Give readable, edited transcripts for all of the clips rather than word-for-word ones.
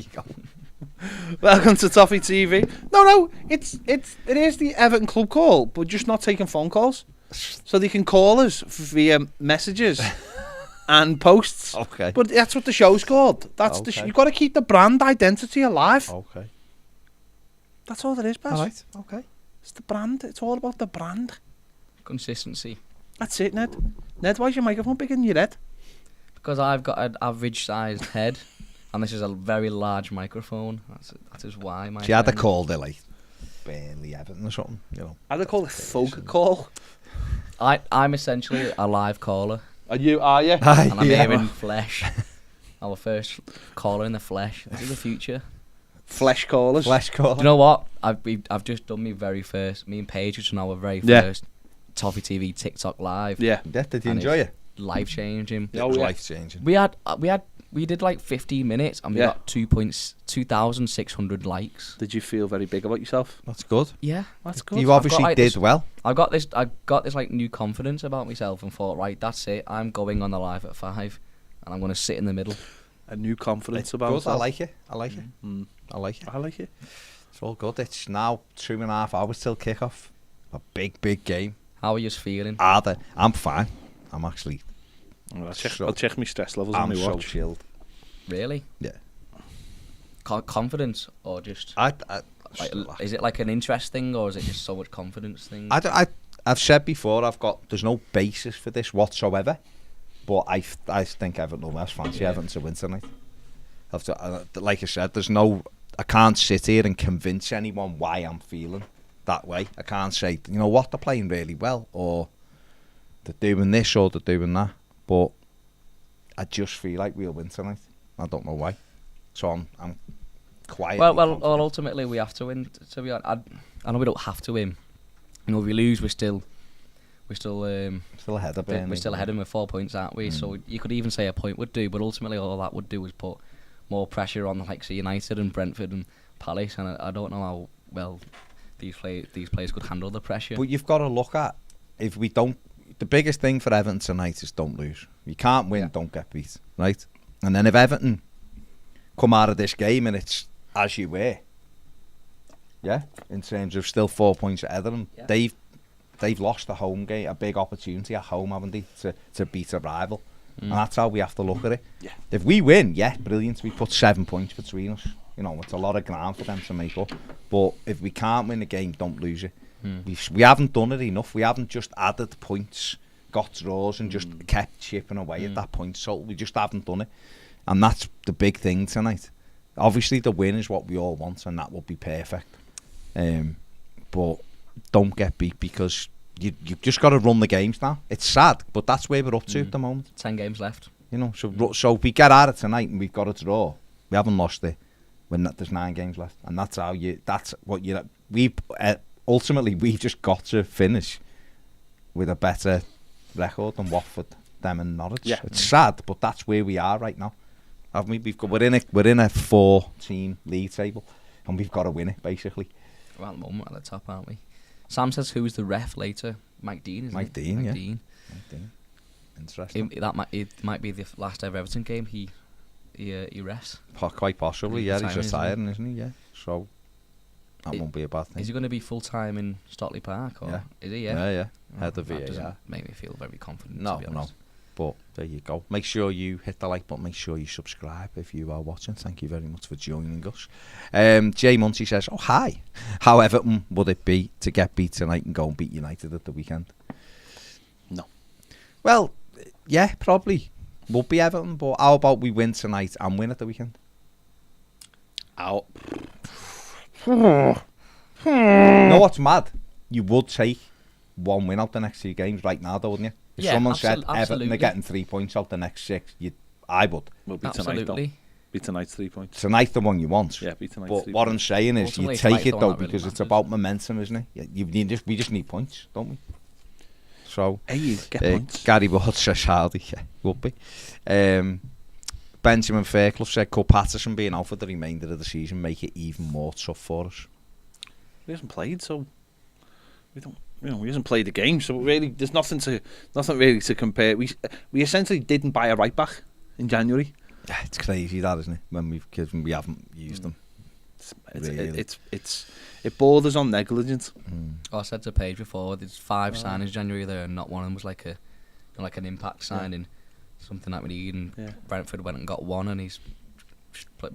you go. Welcome to Toffee TV. No, it is the Everton Club Call, but just not taking phone calls. So they can call us via messages and posts. Okay. But that's what the show's called. That's Okay. you've got to keep the brand identity alive. Okay. That's all it is, Baz. All right. Okay. It's the brand. It's all about the brand. Consistency. That's it, Ned. Ned, why's your microphone bigger than your head? Because I've got an average-sized head, and this is a very large microphone. That is why. So you had to call it like Burnley, Everton or something, you know. I'd call it folk call. I'm essentially a live caller, Are you? and I'm here in flesh. Our first caller in the flesh. This is the future. Flesh callers. Flesh call. Do you know what? I've just done me and Paige, which is now our very first Toffee TV TikTok live. Yeah. Did you enjoy it? Life changing. It was life changing. We did like 15 minutes and we got 2,600 likes. Did you feel very big about yourself? That's good. Yeah, That's good. You obviously did well. I got this like new confidence about myself and thought, right, that's it. I'm going on the live at 5 and I'm going to sit in the middle. A new confidence It's about good. yourself. I like it. I like it. I like it. It's all good. It's now 2.5 hours till kick-off. A big game. How are you feeling? I'm fine. I'm actually... I'll check my stress levels on I'm my so watch. chilled. Really? Yeah. Confidence or just... is it like an interest thing or is it just so much confidence thing? I've said before, there's no basis for this whatsoever, but I think Everton will best fancy Everton to win tonight. Like I said, I can't sit here and convince anyone why I'm feeling that way. I can't say, you know what, they're playing really well, or they're doing this or they're doing that, but I just feel like we'll win tonight. I don't know why. So I'm quiet. Well, ultimately we have to win. To be honest, I know we don't have to win. You know, if we lose, we're still ahead of Burnley. We're still ahead of them with 4 points, aren't we? So you could even say a point would do, but ultimately all that would do is put more pressure on the likes of United and Brentford and Palace, and I don't know how well these players could handle the pressure. But you've got to look at, if we don't, the biggest thing for Everton tonight is don't lose. You can't win, don't get beat, right? And then if Everton come out of this game and it's as you were, in terms of still 4 points ahead of them, they've lost a home game, a big opportunity at home, haven't they, to beat a rival. And that's how we have to look at it. Yeah. If we win, brilliant. We put 7 points between us. You know, it's a lot of ground for them to make up. But if we can't win the game, don't lose it. We haven't done it enough. We haven't just added points, got draws, and just kept chipping away at that point. So we just haven't done it. And that's the big thing tonight. Obviously, the win is what we all want, and that would be perfect. But don't get beat, because you've just got to run the games now. It's sad, but that's where we're up to at the moment. 10 games left. You know, so if we get at it tonight and we've got a draw, we haven't lost it when there's 9 games left, and ultimately we've just got to finish with a better record than Watford, them, and Norwich. Yeah. It's sad, but that's where we are right now. We're in a 4-team league table, and we've got to win it basically. Well, at the moment at the top, aren't we? Sam says, who's the ref later? Mike Dean, isn't it? Mike Dean. Interesting. It might be the last ever Everton game he refs. Quite possibly, he's retiring, isn't he? Yeah. So that won't be a bad thing. Is he going to be full time in Stockley Park? Or is he? Yeah. Head of VAR. VAR. Doesn't make me feel very confident. No, to be honest. But there you go. Make sure you hit the like button. Make sure you subscribe if you are watching. Thank you very much for joining us. Jay Muncie says, "Oh hi, how Everton would it be to get beat tonight and go and beat United at the weekend?" No. Well, yeah, probably would be Everton. But how about we win tonight and win at the weekend? Out. No, what's mad? You would take one win out the next 2 games right now, though, wouldn't you? If someone said Everton are getting 3 points out the next 6, I would. Well, be tonight, though. Be tonight's 3 points. Tonight's the one you want. Yeah, be tonight's But 3 what points. I'm saying is, you take it, though, because it's about momentum, isn't it? We just need points, don't we? So, hey, you get points. Gary Ward says Hardy, would be. Benjamin Fairclough said, could Patterson being out for the remainder of the season make it even more tough for us? He hasn't played, so we don't. You know, he hasn't played the game, so really, there's nothing really to compare. We essentially didn't buy a right back in January, It's crazy that, isn't it? When we haven't used them. It borders on negligence. I said to Paige before, there's 5 signings January there, and not one of them was like an impact signing, something that we need. And Brentford went and got one, and he's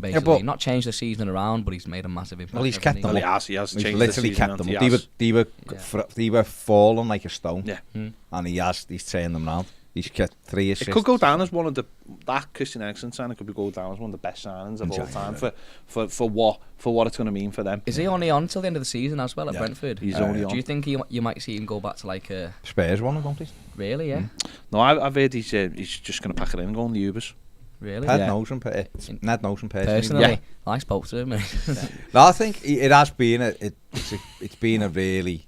basically not changed the season around, but he's made a massive impact. Well, he's kept them. He has changed literally the kept season. them up. They were falling like a stone. Yeah. And he's turned them round. He's kept 3 assists. It could go down as one of that Christian Eriksen signing could go down as one of the best signings of all time for what it's going to mean for them. Is he only on till the end of the season as well at Brentford? He's only on. Do you think you might see him go back to like a Spurs one, don't he? Really? Yeah. No, I've heard he's just going to pack it in and go on the Ubers. Really? Ned knows him personally. I spoke to him. No, I think it has been it's been a really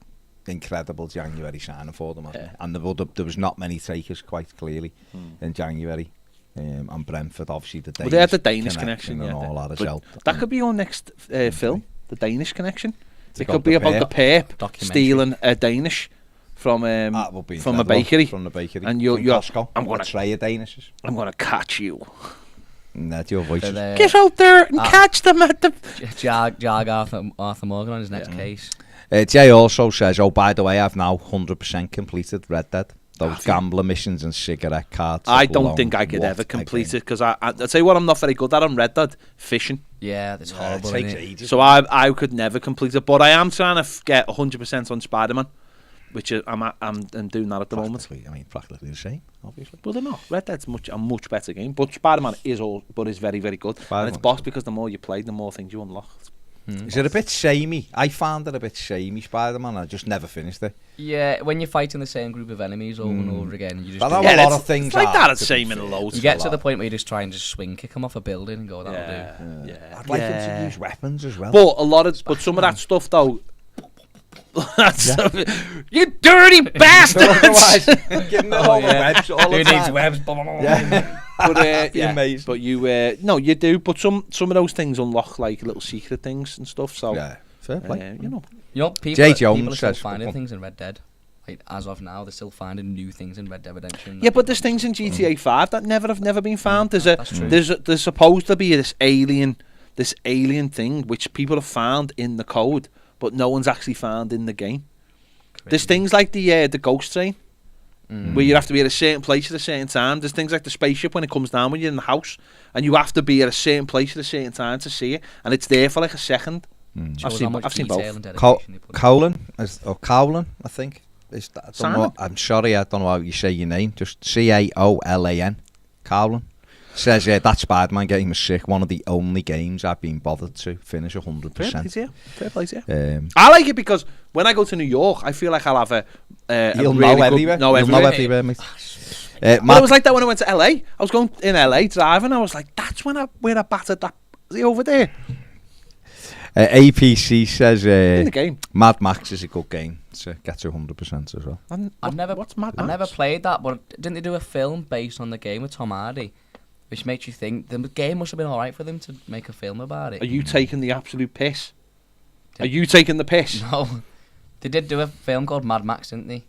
incredible January signing for them, and there was not many takers quite clearly in January. And Brentford, obviously, they had the Danish connection and all that as well. That could be your next film, the Danish connection. It could be about the Pep stealing a Danish from a bakery. From the bakery. And I'm going to try a Danish. I'm going to catch you. That's your voice. Get out there and catch them at the... Jag Arthur Morgan on his next case. Jay also says, by the way, I've now 100% completed Red Dead. Those gambler missions and cigarette cards. I don't think I could ever complete it, because I'll tell you what I'm not very good at on Red Dead, fishing. Yeah, that's horrible. It takes ages. So I could never complete it, but I am trying to get 100% on Spider-Man, which I'm doing that at the moment. Practically the same, obviously. But they're not. Red Dead's a much better game, but Spider-Man is very, very good. And it's boss because the more you play, the more things you unlock. Is it a bit samey? I found it a bit samey, Spider-Man. I just never finished it. Yeah, when you're fighting the same group of enemies over and over again, you just a lot of things it's like that. It's same in loads. You get to the point where you just try and just swing kick them off a building and go, that'll do. I'd like him to use weapons as well. But some of that stuff though. You dirty bastards! Giving them all the webs all the time. Webs? But you do. But some of those things unlock like little secret things and stuff. So fair play. People are still finding things in Red Dead. Like, as of now, they're still finding new things in Red Dead Redemption. Yeah, but there's things in GTA 5 that have never been found. There's supposed to be this alien thing which people have found in the code, but no one's actually found in the game. Crazy. There's things like the ghost train, where you have to be at a certain place at a certain time. There's things like the spaceship when it comes down when you're in the house, and you have to be at a certain place at a certain time to see it, and it's there for like a second. I've seen both. Cowlin, I think. I'm sorry, I don't know how you say your name. Just Caolan. Cowlin. Says, that Spider-Man game was sick. One of the only games I've been bothered to finish 100%. Fair play, yeah. I like it because when I go to New York, I feel like I'll have you'll know everywhere. You'll know everywhere, mate. But it was like that when I went to LA. I was going in LA driving. I was like, that's where I battered that. Is he over there? APC says in the game. Mad Max is a good game to get to 100% as well. What's Mad Max? I've never played that, but didn't they do a film based on the game with Tom Hardy? Which makes you think the game must have been alright for them to make a film about it. Are you taking the absolute piss? Are you taking the piss? No. They did do a film called Mad Max, didn't they?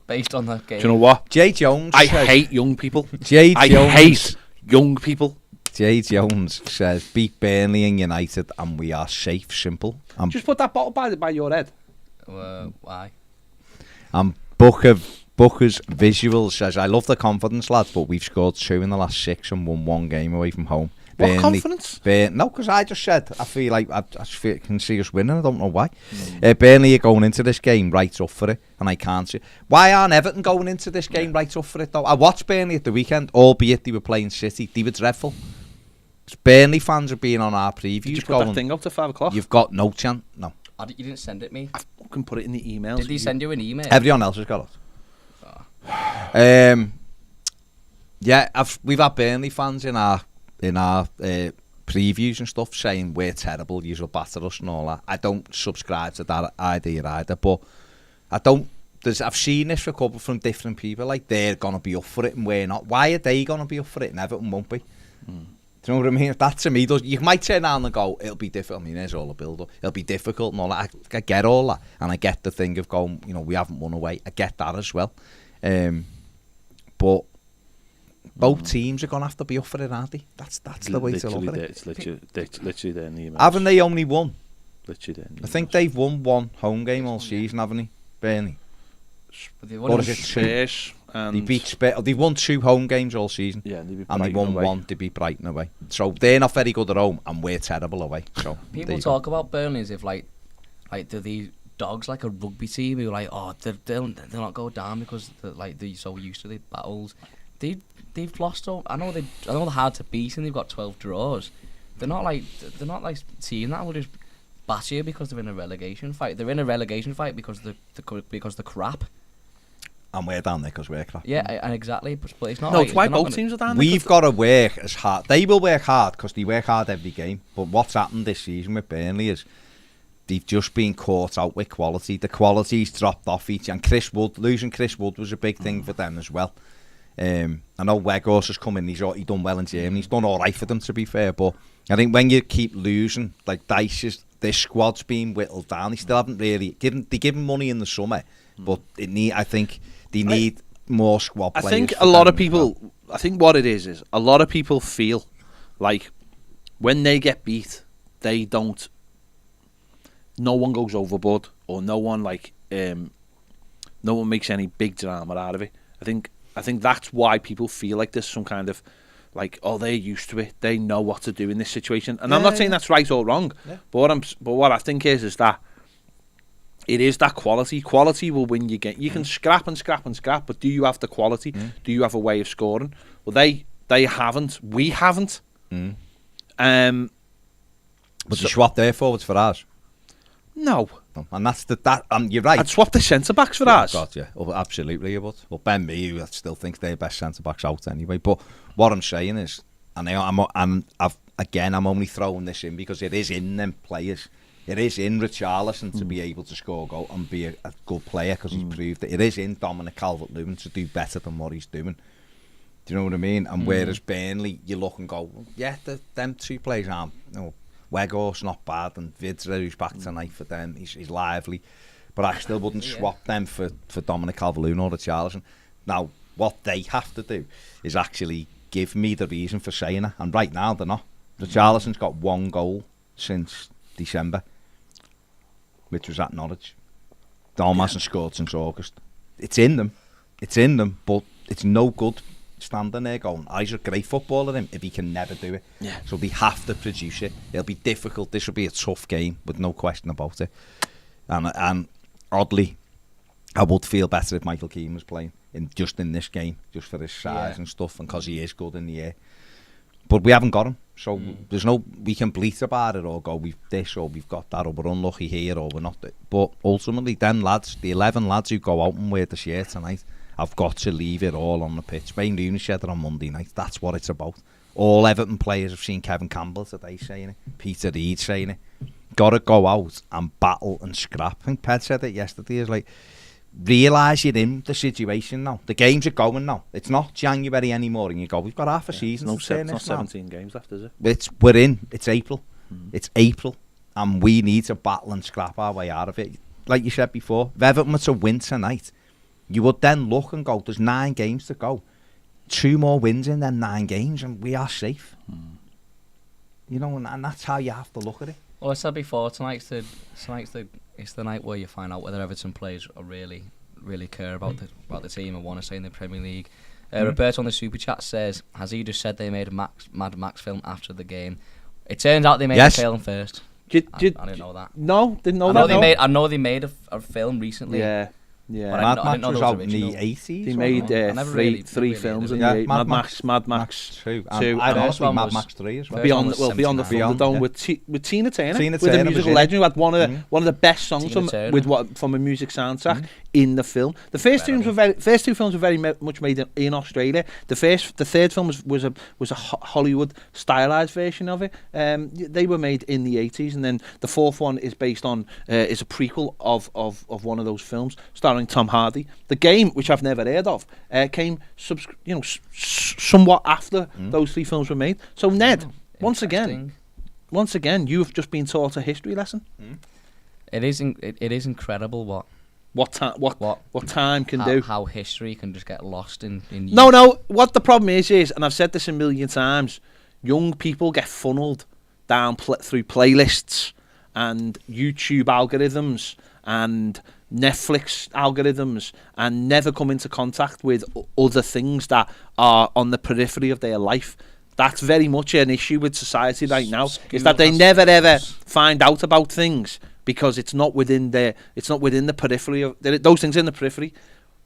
Based on the game. Do you know what? Jay Jones I hate young people. I hate young people. Jay Jones says, beat Burnley and United and we are safe, simple. Just put that bottle by your head. Why? Booker's Visual says, I love the confidence, lads, but we've scored 2 in the last 6 and won 1 game away from home. What confidence? No, because I just said, I feel like I can see us winning. I don't know why. Burnley are going into this game right up for it, and I can't see. Why aren't Everton going into this game right up for it, though? I watched Burnley at the weekend, albeit they were playing City. They were dreadful. Burnley fans have been on our previews. Did you put that thing up to 5 o'clock? You've got no chance. No. You didn't send it me? I can put it in the emails. Did he send you an email? Everyone else has got it. We've had Burnley fans in our previews and stuff saying we're terrible, you'll batter us and all that. I don't subscribe to that idea either, but I've seen this from different people, like they're gonna be up for it and we're not. Why are they gonna be up for it and Everton won't be? Do you know what I mean? That to me you might turn around and go, it'll be difficult. I mean, there's all a build up. It'll be difficult and all that. I get all that, and I get the thing of going, we haven't won away. I get that as well. But both teams are going to have to be up for it, aren't they? That's the way to look at it. It's literally there in the emails. Haven't they only won? Literally there in the I think they've won one home game all season, haven't they? Burnley. Or is it two? They beat Spurs. They've won 2 home games all season. Yeah, and they won one. They beat Brighton away. So they're not very good at home, and we're terrible away. So people talk about Burnley as if like do these dogs like a rugby team who like they'll not go down because they're so used to the battles. They've lost. I know they're hard to beat and they've got 12 draws. They're not like team that will just batter you because they're in a relegation fight. They're in a relegation fight because they're crap. And we're down there because we're crap. Yeah, and exactly. But it's not. No, like, it's why both teams are down there. We've got to work as hard. They will work hard because they work hard every game. But what's happened this season with Burnley is they've just been caught out with quality. The quality's dropped off each. And losing Chris Wood was a big thing for them as well. I know Weghorst has come in. He's done well in Germany. He's done all right for them, to be fair. But I think when you keep losing, like their squad's been whittled down. They still haven't really they give them money in the summer, but I think they need more squad players. I think a lot of people. I think what it is a lot of people feel like when they get beat, they don't. No one goes overboard, or no one no one makes any big drama out of it. I think that's why people feel like there's some kind of they're used to it. They know what to do in this situation, and I'm not saying that's right or wrong. Yeah. But what I think is that it is that quality. Quality will win you game. You can scrap and scrap and scrap, but do you have the quality? Do you have a way of scoring? Well, they haven't. We haven't. But you swap their forwards for ours. No. And that's you're right. I'd swap the centre backs for ours. God, yeah. Well, absolutely, you would. Well, Ben Mee, I still think they're best centre backs out anyway. But what I'm saying is, I'm only throwing this in because it is in them players. It is in Richarlison to be able to score a goal and be a good player because he's proved it. It is in Dominic Calvert-Lewin to do better than what he's doing. Do you know what I mean? And whereas Burnley, you look and go, well, yeah, them 2 players aren't. Weghorst's not bad, and Vidra, who's back tonight for them, he's lively. But I still wouldn't swap them for Dominic Calvert-Lewin or Richarlison. Now, what they have to do is actually give me the reason for saying it. And right now, they're not. Richarlison's got 1 goal since December, which was at Norwich. Dom hasn't scored since August. It's in them, but it's no good standing there going, he's a great footballer if he can never do it. Yeah. So they have to produce it. It'll be difficult. This will be a tough game with no question about it. And oddly, I would feel better if Michael Keane was playing in this game, just for his size and stuff, and because he is good in the air. But we haven't got him, so there's no. We can bleat about it or go, we've this or we've got that, or we're unlucky here or we're not. But ultimately, them lads, the 11 lads who go out and wear the shirt tonight, I've got to leave it all on the pitch. Wayne Rooney said it on Monday night. That's what it's about. All Everton players have seen Kevin Campbell today saying it. Peter Reid saying it. Got to go out and battle and scrap. I think Ped said it yesterday. It's like, realise you're in the situation now. The games are going now. It's not January anymore, and you go, we've got half a season. It's not 17 games left, is it? We're in. It's April. It's April, and we need to battle and scrap our way out of it. Like you said before, if Everton were to win tonight, you would then look and go, there's 9 games to go. 2 more wins in them 9 games and we are safe. You know, and that's how you have to look at it. Well, I said before, tonight's the night where you find out whether Everton players are really care about the team and want to stay in the Premier League. Roberto on the Super Chat says, has he just said they made a Mad Max film after the game? It turns out they made a film first. I didn't know that. No, didn't know that. I know they made a film recently. Yeah. Yeah, Mad Max was out in the 80s. They made three films in the 80s. Mad Max 2. And also Mad Max 3 as well. Beyond the Thunderdome with Tina Turner. With a musical legend who had one of the best songs from a music soundtrack in the film. The first two films were very much made in Australia. The third film was a Hollywood stylized version of it. They were made in the 80s, and then the fourth one is based on is a prequel of one of those films starring Tom Hardy. The Game, which I've never heard of, came somewhat after those 3 films were made. So Ned, once again, you've just been taught a history lesson. It is incredible what time can do. How history can just get lost in No. What the problem is, and I've said this a million times, young people get funneled down through playlists and YouTube algorithms and Netflix algorithms and never come into contact with other things that are on the periphery of their life. That's very much an issue with society right now, is that they never ever find out about things because it's not within the periphery of those things in the periphery.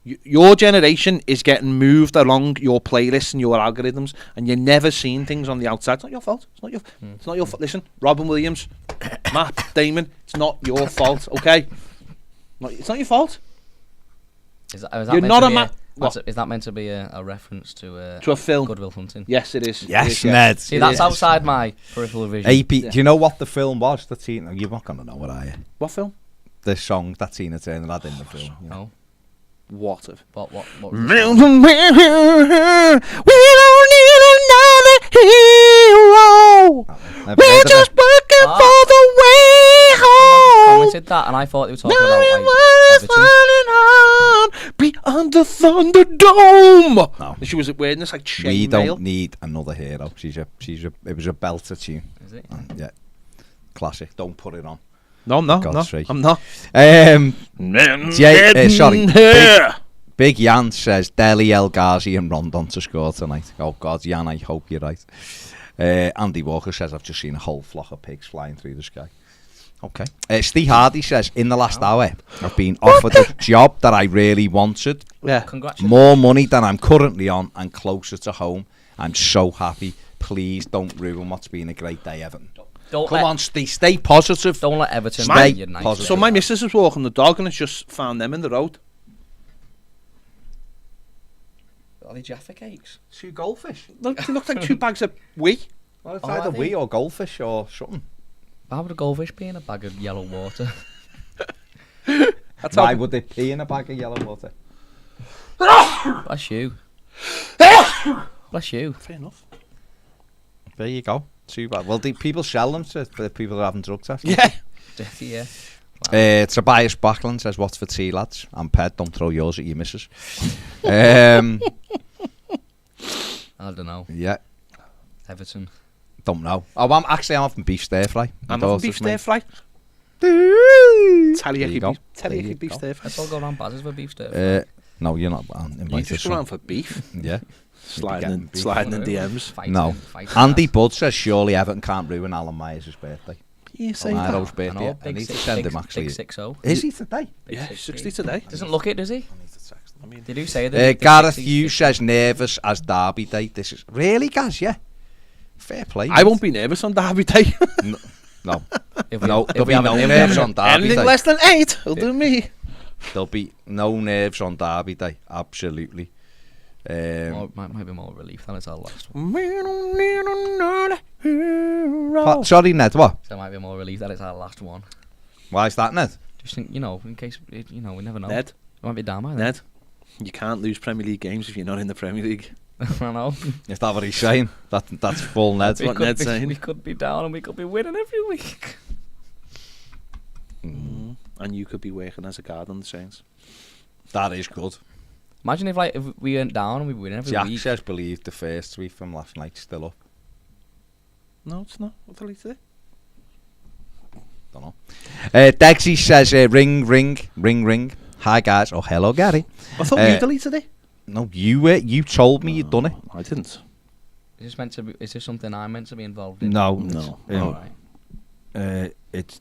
Your generation is getting moved along your playlists and your algorithms, and you're never seeing things on the outside. It's not your fault. It's not your fault. Listen, Robin Williams, Matt Damon, it's not your fault, okay? It's not your fault. Is that You're not a man. Is that meant to be a reference to a film? Good Will Hunting. Yes, it is. Yes, Ned. See, that's outside my peripheral vision. AP, do you know what the film was? You're not going to know what I am. What film? The song that Tina Turner had in the film. Yeah. No. What of? What was We don't need another hero. We're just working for the way home. Commented that, and I thought they were talking about Everton. Beyond the Thunderdome. No. She was wearing this like chain We mail. don't need another hero. It was a belter tune. Is it? Yeah. Classic. Don't put it on. No, I'm not. God's sake. I'm not. Big Jan says Dele, El Ghazi and Rondon to score tonight. Oh God, Jan, I hope you're right. Andy Walker says I've just seen a whole flock of pigs flying through the sky. Okay. Steve Hardy says in the last hour I've been offered a job that I really wanted. Yeah. Congratulations. More money than I'm currently on and closer to home. I'm so happy. Please don't ruin what's been a great day, Everton. Come on, stay positive. Don't let Everton Stay be your night. positive. So my missus was walking the dog and has just found them in the road. Are they Jaffa cakes? 2 goldfish. They look like 2 bags of wee. Well, it's Oh, either are they? wee or goldfish or something. Why would a goldfish be in a bag of yellow water? Why would they pee in a bag of yellow water? Bless you. Bless you. Fair enough. There you go. Too bad. Well, people sell them to the people who are having drug tests. Yeah. Yeah. Tobias Backlund says, "What's for tea, lads?" I'm Ped. Don't throw yours at your missus. I don't know. Yeah. Everton. Don't know. Oh, I'm having beef stir fry. I'm having beef stir fry. Teriyaki beef stir fry. Let's all go around Baz's for beef stir. No, you're not. You just go around for beef. Yeah. Sliding in DMs. Fighting. Andy Budd says, surely Everton can't ruin Alan Myers' birthday. You say On that. Iro's birthday. I need to send him actually. Big 6-0. Is he today? Yeah, 60 today. Doesn't look it, does he? I need to text him. I mean, Did you say that? Gareth Hughes says nervous as Derby Day. This is really, Gaz. Yeah, fair play. I won't be nervous on Derby Day. No, If we- no, if there'll we be have no it- if we nerves have on it- Derby Anything Day. less than 8 will do me. There'll be no nerves on Derby Day. Absolutely. Might be more relief than it's our last one. Sorry, Ned. What? So it might be more relief that it's our last one. Why is that, Ned? Just think, in case, we never know. Ned, It might be down by then. Ned, you can't lose Premier League games if you're not in the Premier League. I know. Is that what he's saying? That's full Ned. what Ned's saying. We could be down and we could be winning every week. And you could be working as a guard on the Saints. That is good. Imagine if we went down and we win every Jack week. says believe the first tweet from last night still up. No, it's not. What did he say? Don't know. Dexy says ring. Hi guys. Oh, hello Gary. I thought you deleted it. No, you told me you'd done it. I didn't. Is this something I'm meant to be involved in? No. Alright. It's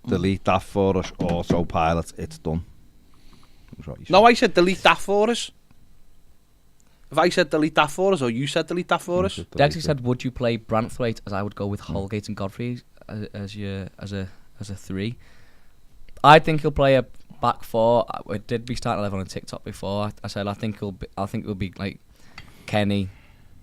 delete that for us. Autopilot. It's done. That's what you said. No, I said delete that for us. If I said delete that for us, or you said delete that for us, Dexy said, "Would you play Branthwaite?" As I would go with Holgate and Godfrey as a 3. I think he'll play a back 4. It did be starting 11 on TikTok before. I said I think it'll be like Kenny,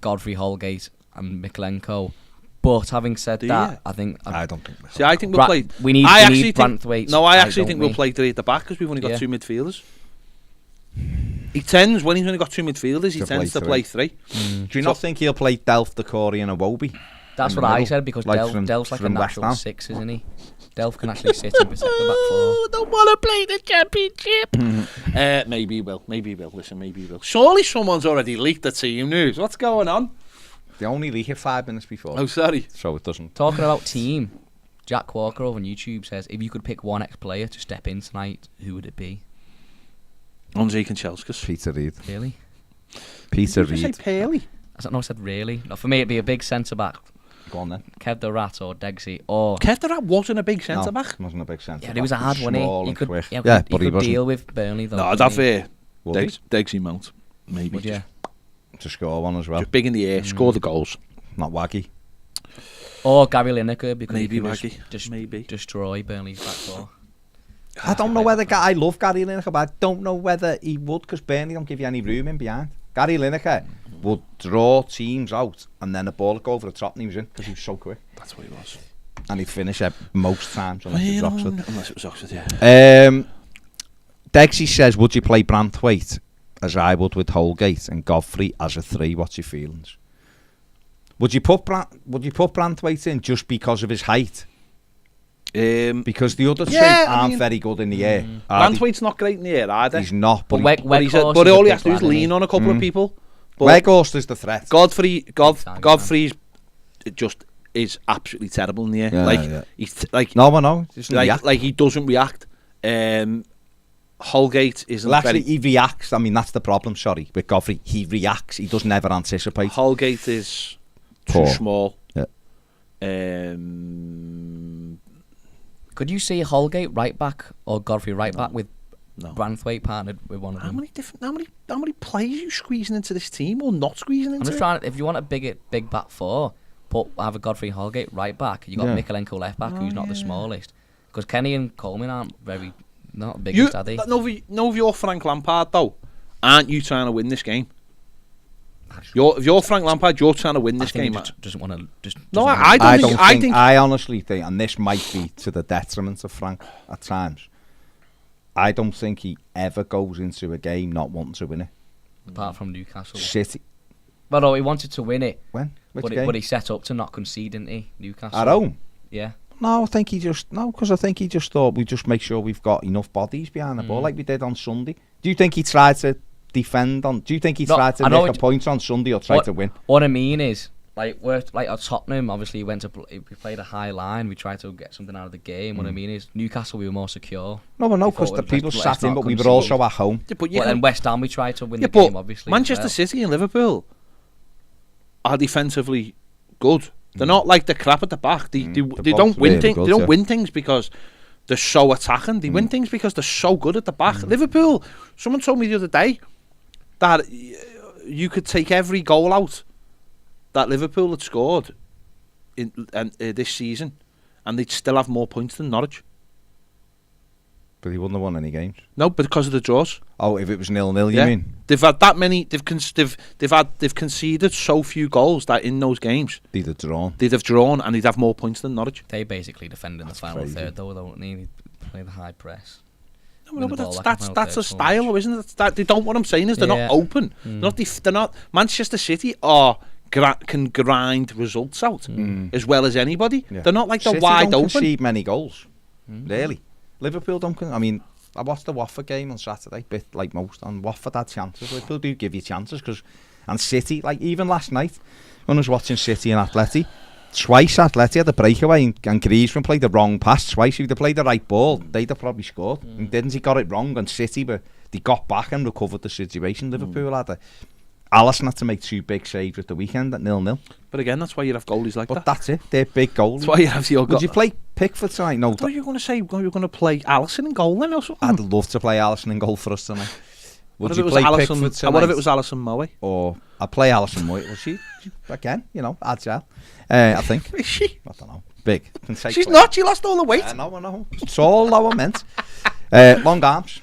Godfrey, Holgate, and Mikalenko. But having said that, I think I don't think. see, I think we'll play. We need Branthwaite. No, I actually think we'll play 3 at the back because we've only got 2 midfielders. He tends, when he's only got 2 midfielders, he tends to play 3. Do you not think he'll play Delph, Decore and Awobi? That's in what the I middle, said because like Delph's like a from West natural Ham? 6, isn't he? Delph can actually sit and protect the back four. Don't want to play the championship. Maybe he will. Maybe he will. Listen, maybe he will. Surely someone's already leaked the team news. What's going on? They only leak it 5 minutes before. Oh, sorry. So it doesn't. Talking about team, Jack Walker over on YouTube says, if you could pick one ex-player to step in tonight, who would it be? Andre Kanchelskis. Peter Reid. Really? Peter Did you Reid. say Paley? I said really. No, for me, it'd be a big centre-back. Go on then. Kev the Rat or Degsy or... Kev the Rat wasn't a big centre-back. No, wasn't a big centre-back. Yeah, he was a hard one. Small He and could, quick. yeah, Yeah, he but he could wasn't. deal with Burnley though. No, that's fair. Would he? Degsy Mount. Maybe. Would you? To score one as well. Just big in the air, score the goals. Not waggy. Or Gary Lineker because Maybe he could Waggy. just Maybe. destroy Burnley's back four. I don't know whether... I love Gary Lineker, but I don't know whether he would, because Burnley don't give you any room in behind. Gary Lineker would draw teams out and then a ball would go over the top and he was in because he was so quick. That's what he was. And he'd finish it most times unless it was Oxford. Unless it was Oxford, yeah. Degsy says, would you play Branthwaite as I would with Holgate and Godfrey as a 3? What's your feelings? Would you put Branthwaite in just because of his height? Because the other two aren't very good in the air. Branthwaite's not great in the air either. He's not, but, but all he has to do is lean on a couple of people. Weghorst is the threat. Godfrey's just is absolutely terrible in the air. He's like no, he doesn't react. Holgate isn't. Well, actually, he reacts. I mean, that's the problem. Sorry, with Godfrey, he reacts. He doesn't ever anticipate. Holgate is Poor. too small. Yeah. Could you see Holgate right back or Godfrey right back with No. Branthwaite partnered with one of How them? many players are you squeezing into this team or not squeezing I'm into? just trying. If you want a big back four, have a Godfrey Holgate right back. You got Mikalenko left back, who's not the smallest. Because Kenny and Coleman aren't not the biggest, are they? No, if you're Frank Lampard though, aren't you trying to win this game? If you're Frank Lampard, you're trying to win this game. He just doesn't want to. No, I honestly think, and this might be to the detriment of Frank at times, I don't think he ever goes into a game not wanting to win it. Apart from Newcastle. City. Well, no, he wanted to win it. When? But he set up to not concede, didn't he? Newcastle. At home? Yeah. No, because I think he just thought we just make sure we've got enough bodies behind the ball like we did on Sunday. Do you think he tried to defend on? Do you think he tried to make a point on Sunday or tried to win? What I mean is, like at Tottenham, obviously we played a high line. We tried to get something out of the game. What I mean is, Newcastle we were more secure. No, because the people sat in, but we were also at home. Yeah, but then West Ham we tried to win the game. Obviously, Manchester City and Liverpool are defensively good. They're not like the crap at the back. They don't win things. They don't win things because they're so attacking. They win things because they're so good at the back. Liverpool. Someone told me the other day that you could take every goal out that Liverpool had scored in this season, and they'd still have more points than Norwich. But he wouldn't have won any games. No, but because of the draws. Oh, if it was 0-0, you mean? They've had that many. They've conceded so few goals that in those games They'd have drawn. And they'd have more points than Norwich. They basically defend in the final third, though, don't they? They play the high press. No, but that's a style, isn't it? They don't. What I'm saying is they're not open. They're not. Manchester City can grind results out as well as anybody. Yeah. They're not like they're wide open. Don't concede many goals, really. Liverpool don't. I mean, I watched the Watford game on Saturday, bit like most, and Watford had chances. Liverpool do give you chances and City, like even last night when I was watching City and Atleti, twice Atleti had a breakaway and Griezmann played the wrong pass twice. If they played the right ball, they'd have probably scored. And didn't he got it wrong? And City, but they got back and recovered the situation. Liverpool had Alisson had to make 2 big saves at the weekend at 0-0. But again, that's why you have goalies like that. But that's it. They're big goals. That's why you have your. Would you play Pickford tonight? No. I thought you were going to say you're going to play Alisson in goal then or something. I'd love to play Alisson in goal for us tonight. Would you play Pickford tonight? What if it was Alisson Moe? Or I'd play Alisson Moe. Well, she again, agile. I think. Is she? I don't know. Big. She's not. She lost all the weight. I know. It's all I meant. Long arms.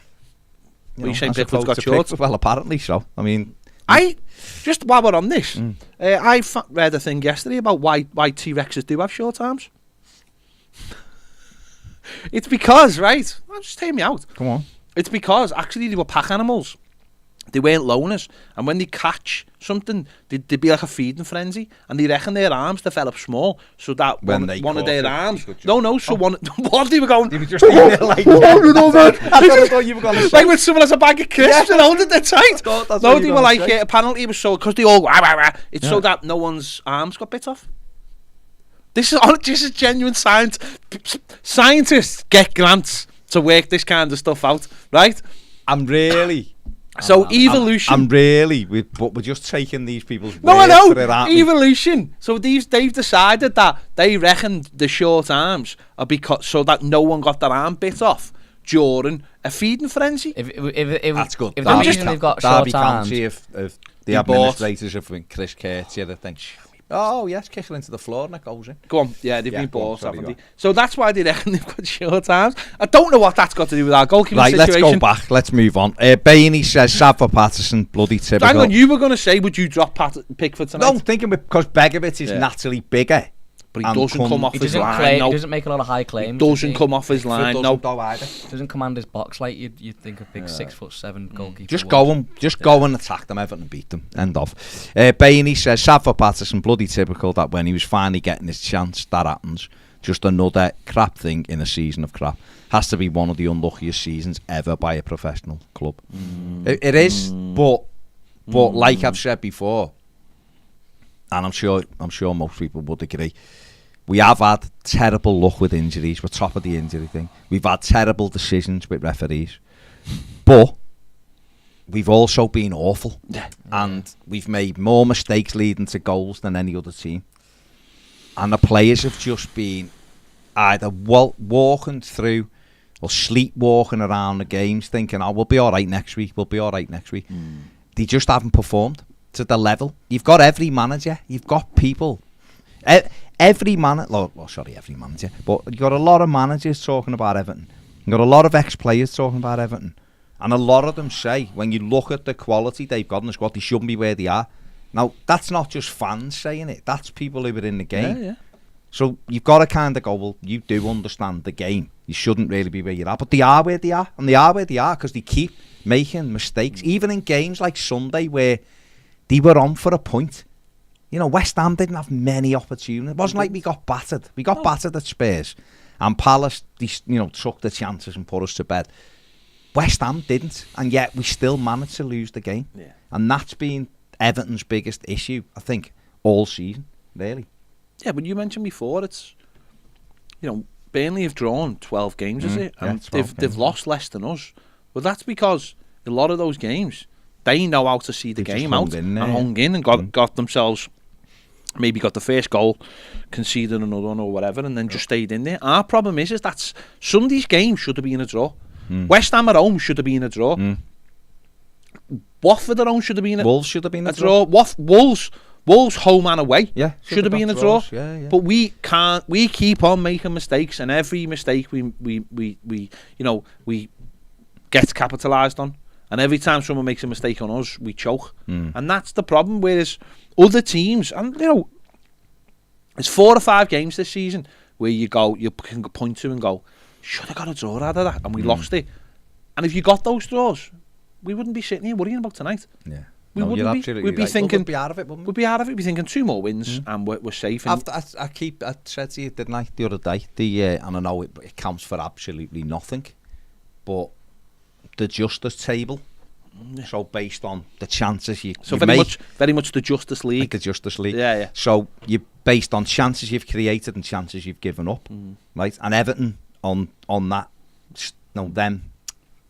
You saying Pickford's got short? Well, apparently so. I mean. Just while we're on this, I read a thing yesterday about why T-Rexes do have short arms. It's because, right? Just hear me out. Come on. It's because actually they were pack animals, They weren't loners, and when they catch something, they'd be like a feeding frenzy, and they reckon their arms develop small, so that one of their arms. What they were going? They were just eating it like. I thought you were going to say. Like when someone has a bag of crisps and holding it tight. No, they were like, apparently it was so because they all it's so that no one's arms got bit off. This is genuine science. Scientists get grants to work this kind of stuff out, right? I'm really. So evolution. But we're just taking these people's. No, I know. Evolution. So they've decided that they reckon the short arms are because so that no one got their arm bit off during a feeding frenzy. If that's good. If the reason they've got short arms, if the administrators have been Chris Kurtz, they think. Oh yes, kick it into the floor and it goes in. Go on, they've been bought, haven't they? So that's why they reckon they've got short arms. I don't know what that's got to do with our goalkeeping situation. Let's go back. Let's move on. Bainey says, sad for Patterson, bloody typical. Hang on, you were going to say, would you drop Pickford tonight? No, I'm thinking because Begovic is naturally bigger. But he doesn't come off his line. He doesn't make a lot of high claims. He doesn't come off his line. No, doesn't command his box like you'd think a big 6'7" goalkeeper. Just go and attack them, Everton and beat them. End of. Bainey says, sad for Patterson, bloody typical that when he was finally getting his chance, that happens. Just another crap thing in a season of crap. Has to be one of the unluckiest seasons ever by a professional club. It is, but like I've said before, and I'm sure most people would agree. We have had terrible luck with injuries. We're top of the injury thing. We've had terrible decisions with referees. But we've also been awful. And we've made more mistakes leading to goals than any other team. And the players have just been either walking through or sleepwalking around the games thinking, we'll be all right next week. They just haven't performed to the level. You've got every manager. You've got people. Every manager, but you've got a lot of managers talking about Everton. You've got a lot of ex-players talking about Everton. And a lot of them say, when you look at the quality they've got in the squad, they shouldn't be where they are. Now, that's not just fans saying it. That's people who are in the game. Yeah. So you've got to kind of go, well, you do understand the game. You shouldn't really be where you are. But they are where they are. And they are where they are because they keep making mistakes. Even in games like Sunday where they were on for a point. You know, West Ham didn't have many opportunities. It wasn't like we got battered. We got battered at Spurs. And Palace, took the chances and put us to bed. West Ham didn't. And yet we still managed to lose the game. Yeah. And that's been Everton's biggest issue, I think, all season, really. Yeah, but you mentioned before, it's, Burnley have drawn 12 games, is it? And they've lost less than us. Well, that's because a lot of those games, they know how to see the game out and hung in and got themselves, maybe got the first goal, conceded another one or whatever, and then just stayed in there. Our problem is that Sunday's game should have been a draw. West Ham at home should have been a draw. Watford at home should have been Wolves should have been a draw. Wolves home and away should have been a draw. Yeah. But we can't. We keep on making mistakes, and every mistake we gets capitalised on. And every time someone makes a mistake on us, we choke. And that's the problem. Whereas other teams, and it's 4 or 5 games this season where you can point to and go, should have got a draw out of that, and we lost it. And if you got those draws, we wouldn't be sitting here worrying about tonight. Yeah. We wouldn't be. We'd be thinking, we'd be out of it, wouldn't we? We'd be out of it. We'd be thinking 2 more wins and we're safe. I said to you, didn't I, the other day, and I know it counts for absolutely nothing, but the justice table. So based on the chances you very much the Justice League. Like the Justice League. Yeah. So you based on chances you've created and chances you've given up, right? And Everton on that,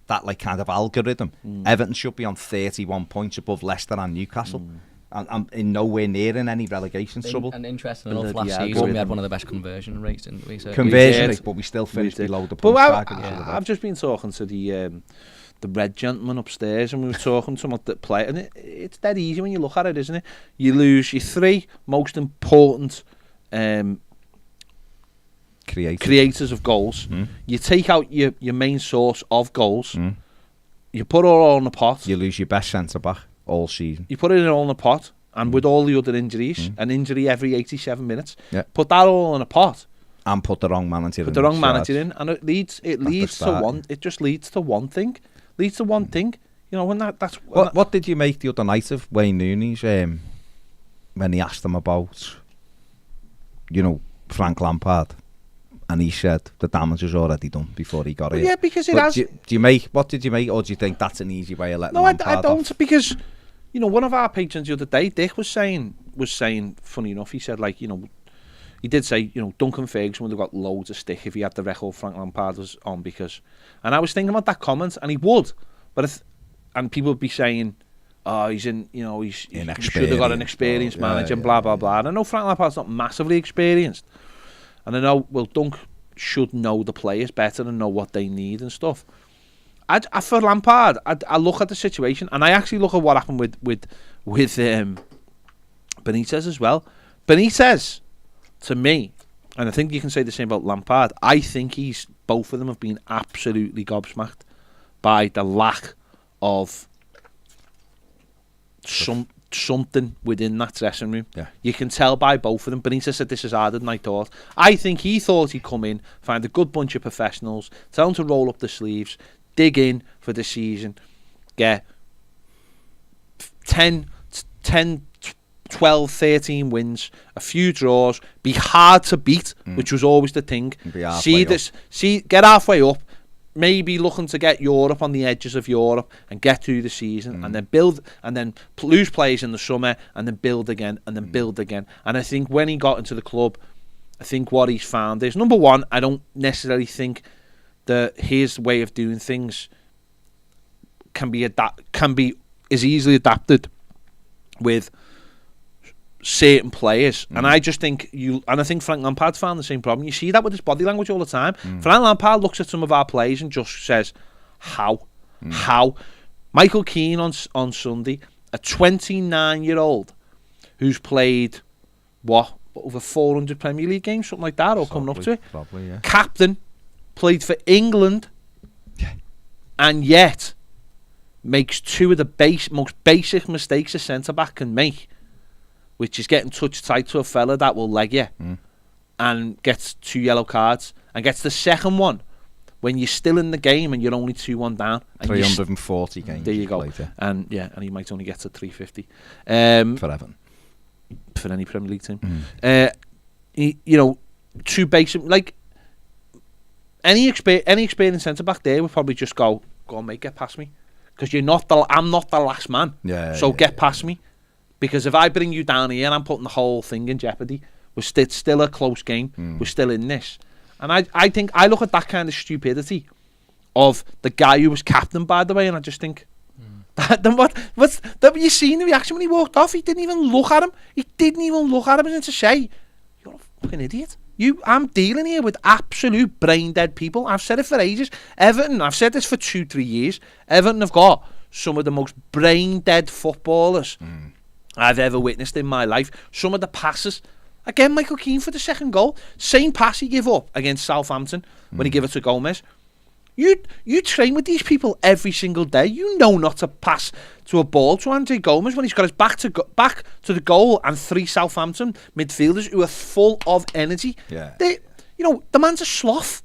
that like kind of algorithm. Everton should be on 31 points above Leicester and Newcastle. And in nowhere near in any relegation trouble. And interesting enough, last season we had one of the best conversion rates, didn't we? So but we still finished below the point target. I've just been talking to the red gentleman upstairs, and we were talking to him about the play, and it's dead easy when you look at it, isn't it? You lose your 3 most important creators of goals. You take out your main source of goals. You put it all in a pot. You lose your best centre back all season. You put it all in a pot, and with all the other injuries, an injury every 87 minutes. Put that all in a pot. And put the wrong manager in. Put the wrong manager in, and it leads to one. It just leads to one thing. You know, when that's What did you make the other night of Wayne Rooney's when he asked him about, you know, Frank Lampard, and he said the damage was already done before he got here. Yeah, because it But has. do you make, what did you make, or do you think that's an easy way of letting No, I Lampard don't, off? because, you know, one of our patrons the other day, Dick, was saying, funny enough, he said, like, you know, he did say, you know, Duncan Ferguson would have got loads of stick if he had the record Frank Lampard was on, because, and I was thinking about that comment, and he would, but and people would be saying, oh, he should have got an experienced manager, and blah, blah, blah. And I know Frank Lampard's not massively experienced, and I know, well, Dunk should know the players better and know what they need and stuff. For Lampard, I look at the situation, and I actually look at what happened with Benitez as well. Benitez, to me, and I think you can say the same about Lampard, I think both of them have been absolutely gobsmacked by the lack of something within that dressing room. Yeah. You can tell by both of them. Benitez said this is harder than I thought. I think he thought he'd come in, find a good bunch of professionals, tell them to roll up the sleeves, dig in for the season, get 10, 12, 13 wins, a few draws, be hard to beat, which was always the thing. Get halfway up, maybe looking to get Europe on the edges of Europe and get through the season, and then build, and then lose players in the summer, and then build again, and then build again. And I think when he got into the club, I think what he's found is, number one, I don't necessarily think that his way of doing things is easily adapted with certain players, and I just think I think Frank Lampard's found the same problem. You see that with his body language all the time. Frank Lampard looks at some of our players and just says, how? Michael Keane on Sunday, a 29-year-old who's played over 400 Premier League games, something like that, or coming up to it. Probably, yeah. Captain, played for England, and yet makes two of the most basic mistakes a centre-back can make, which is getting touch tight to a fella that will leg you, and gets 2 yellow cards, and gets the second one when you're still in the game and you're only 2-1 down. And 340 games. There you go. Later. And he might only get to 350. For Everton. For any Premier League team. Two basic, like, any experienced centre-back there would probably just go on, mate, get past me. Because I'm not the last man. Get past me. Because if I bring you down here, I'm putting the whole thing in jeopardy. We're still a close game. We're still in this. And I think I look at that kind of stupidity of the guy who was captain, by the way, and I just think, you seen the reaction when he walked off? He didn't even look at him. He didn't even look at him and to say, you're a fucking idiot. I'm dealing here with absolute brain dead people. I've said it for ages. Everton, I've said this for 2-3 years. Everton have got some of the most brain dead footballers I've ever witnessed in my life. Some of the passes. Again, Michael Keane for the second goal. Same pass he gave up against Southampton when he gave it to Gomez. You train with these people every single day. You know not to pass to a ball to Andre Gomez when he's got his back to the goal and 3 Southampton midfielders who are full of energy. Yeah. The man's a sloth.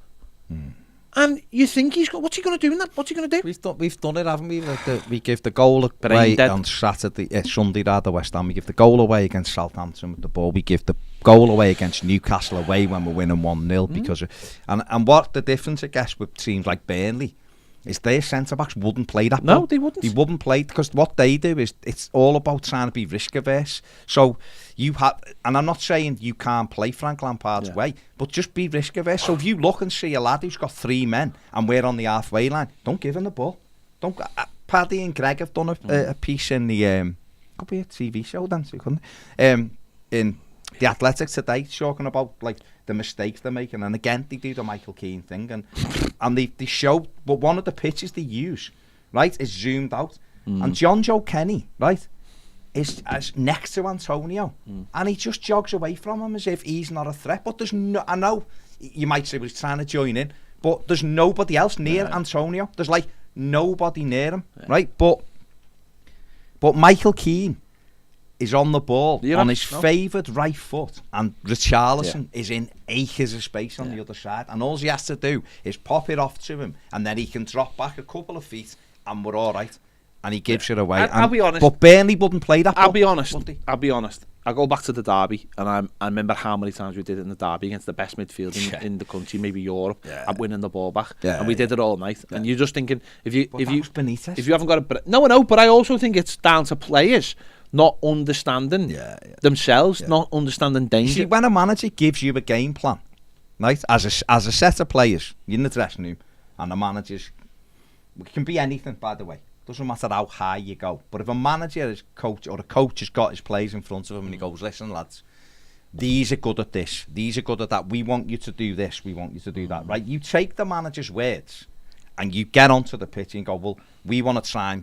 And you think what's he going to do in that? What's he going to do? We've done it, haven't we? We give the goal away on Sunday rather, West Ham. We give the goal away against Southampton with the ball. We give the goal away against Newcastle away when we're winning 1-0 because and what the difference, I guess, with teams like Burnley is their centre-backs wouldn't play that ball. No, they wouldn't. They wouldn't play because what they do is it's all about trying to be risk-averse. So you have, and I'm not saying you can't play Frank Lampard's way, but just be risk-averse. So if you look and see a lad who's got 3 men and we're on the halfway line, don't give him the ball. Don't. Paddy and Greg have done a piece in the could be a TV show then, so you couldn't in The Athletic today talking about like the mistakes they're making, and again they do the Michael Keane thing, and they show, but one of the pitches they use, right, is zoomed out, and John Joe Kenny, right, is next to Antonio, and he just jogs away from him as if he's not a threat. But there's no, I know you might say he's trying to join in, but there's nobody else near Antonio. There's like nobody near him, right? But Michael Keane is on the ball on his favoured right foot, and Richarlison is in acres of space on the other side, and all he has to do is pop it off to him, and then he can drop back a couple of feet, and we're all right. and he gives it away. I'll be honest. But Burnley wouldn't play that. I'll be honest. I go back to the derby, and I remember how many times we did it in the derby against the best midfield in the country, maybe Europe, and winning the ball back. And we did it all night. And you're just thinking, if you haven't got a... No, but I also think it's down to players not understanding themselves, not understanding danger. See, when a manager gives you a game plan, right, as a set of players, you're in the dressing room, and the managers, it can be anything, by the way. Doesn't matter how high you go. But if a manager is coach, or a coach has got his players in front of him and he goes, listen lads, these are good at this, these are good at that, we want you to do this, we want you to do that, right? You take the manager's words and you get onto the pitch and go, well, we want to try and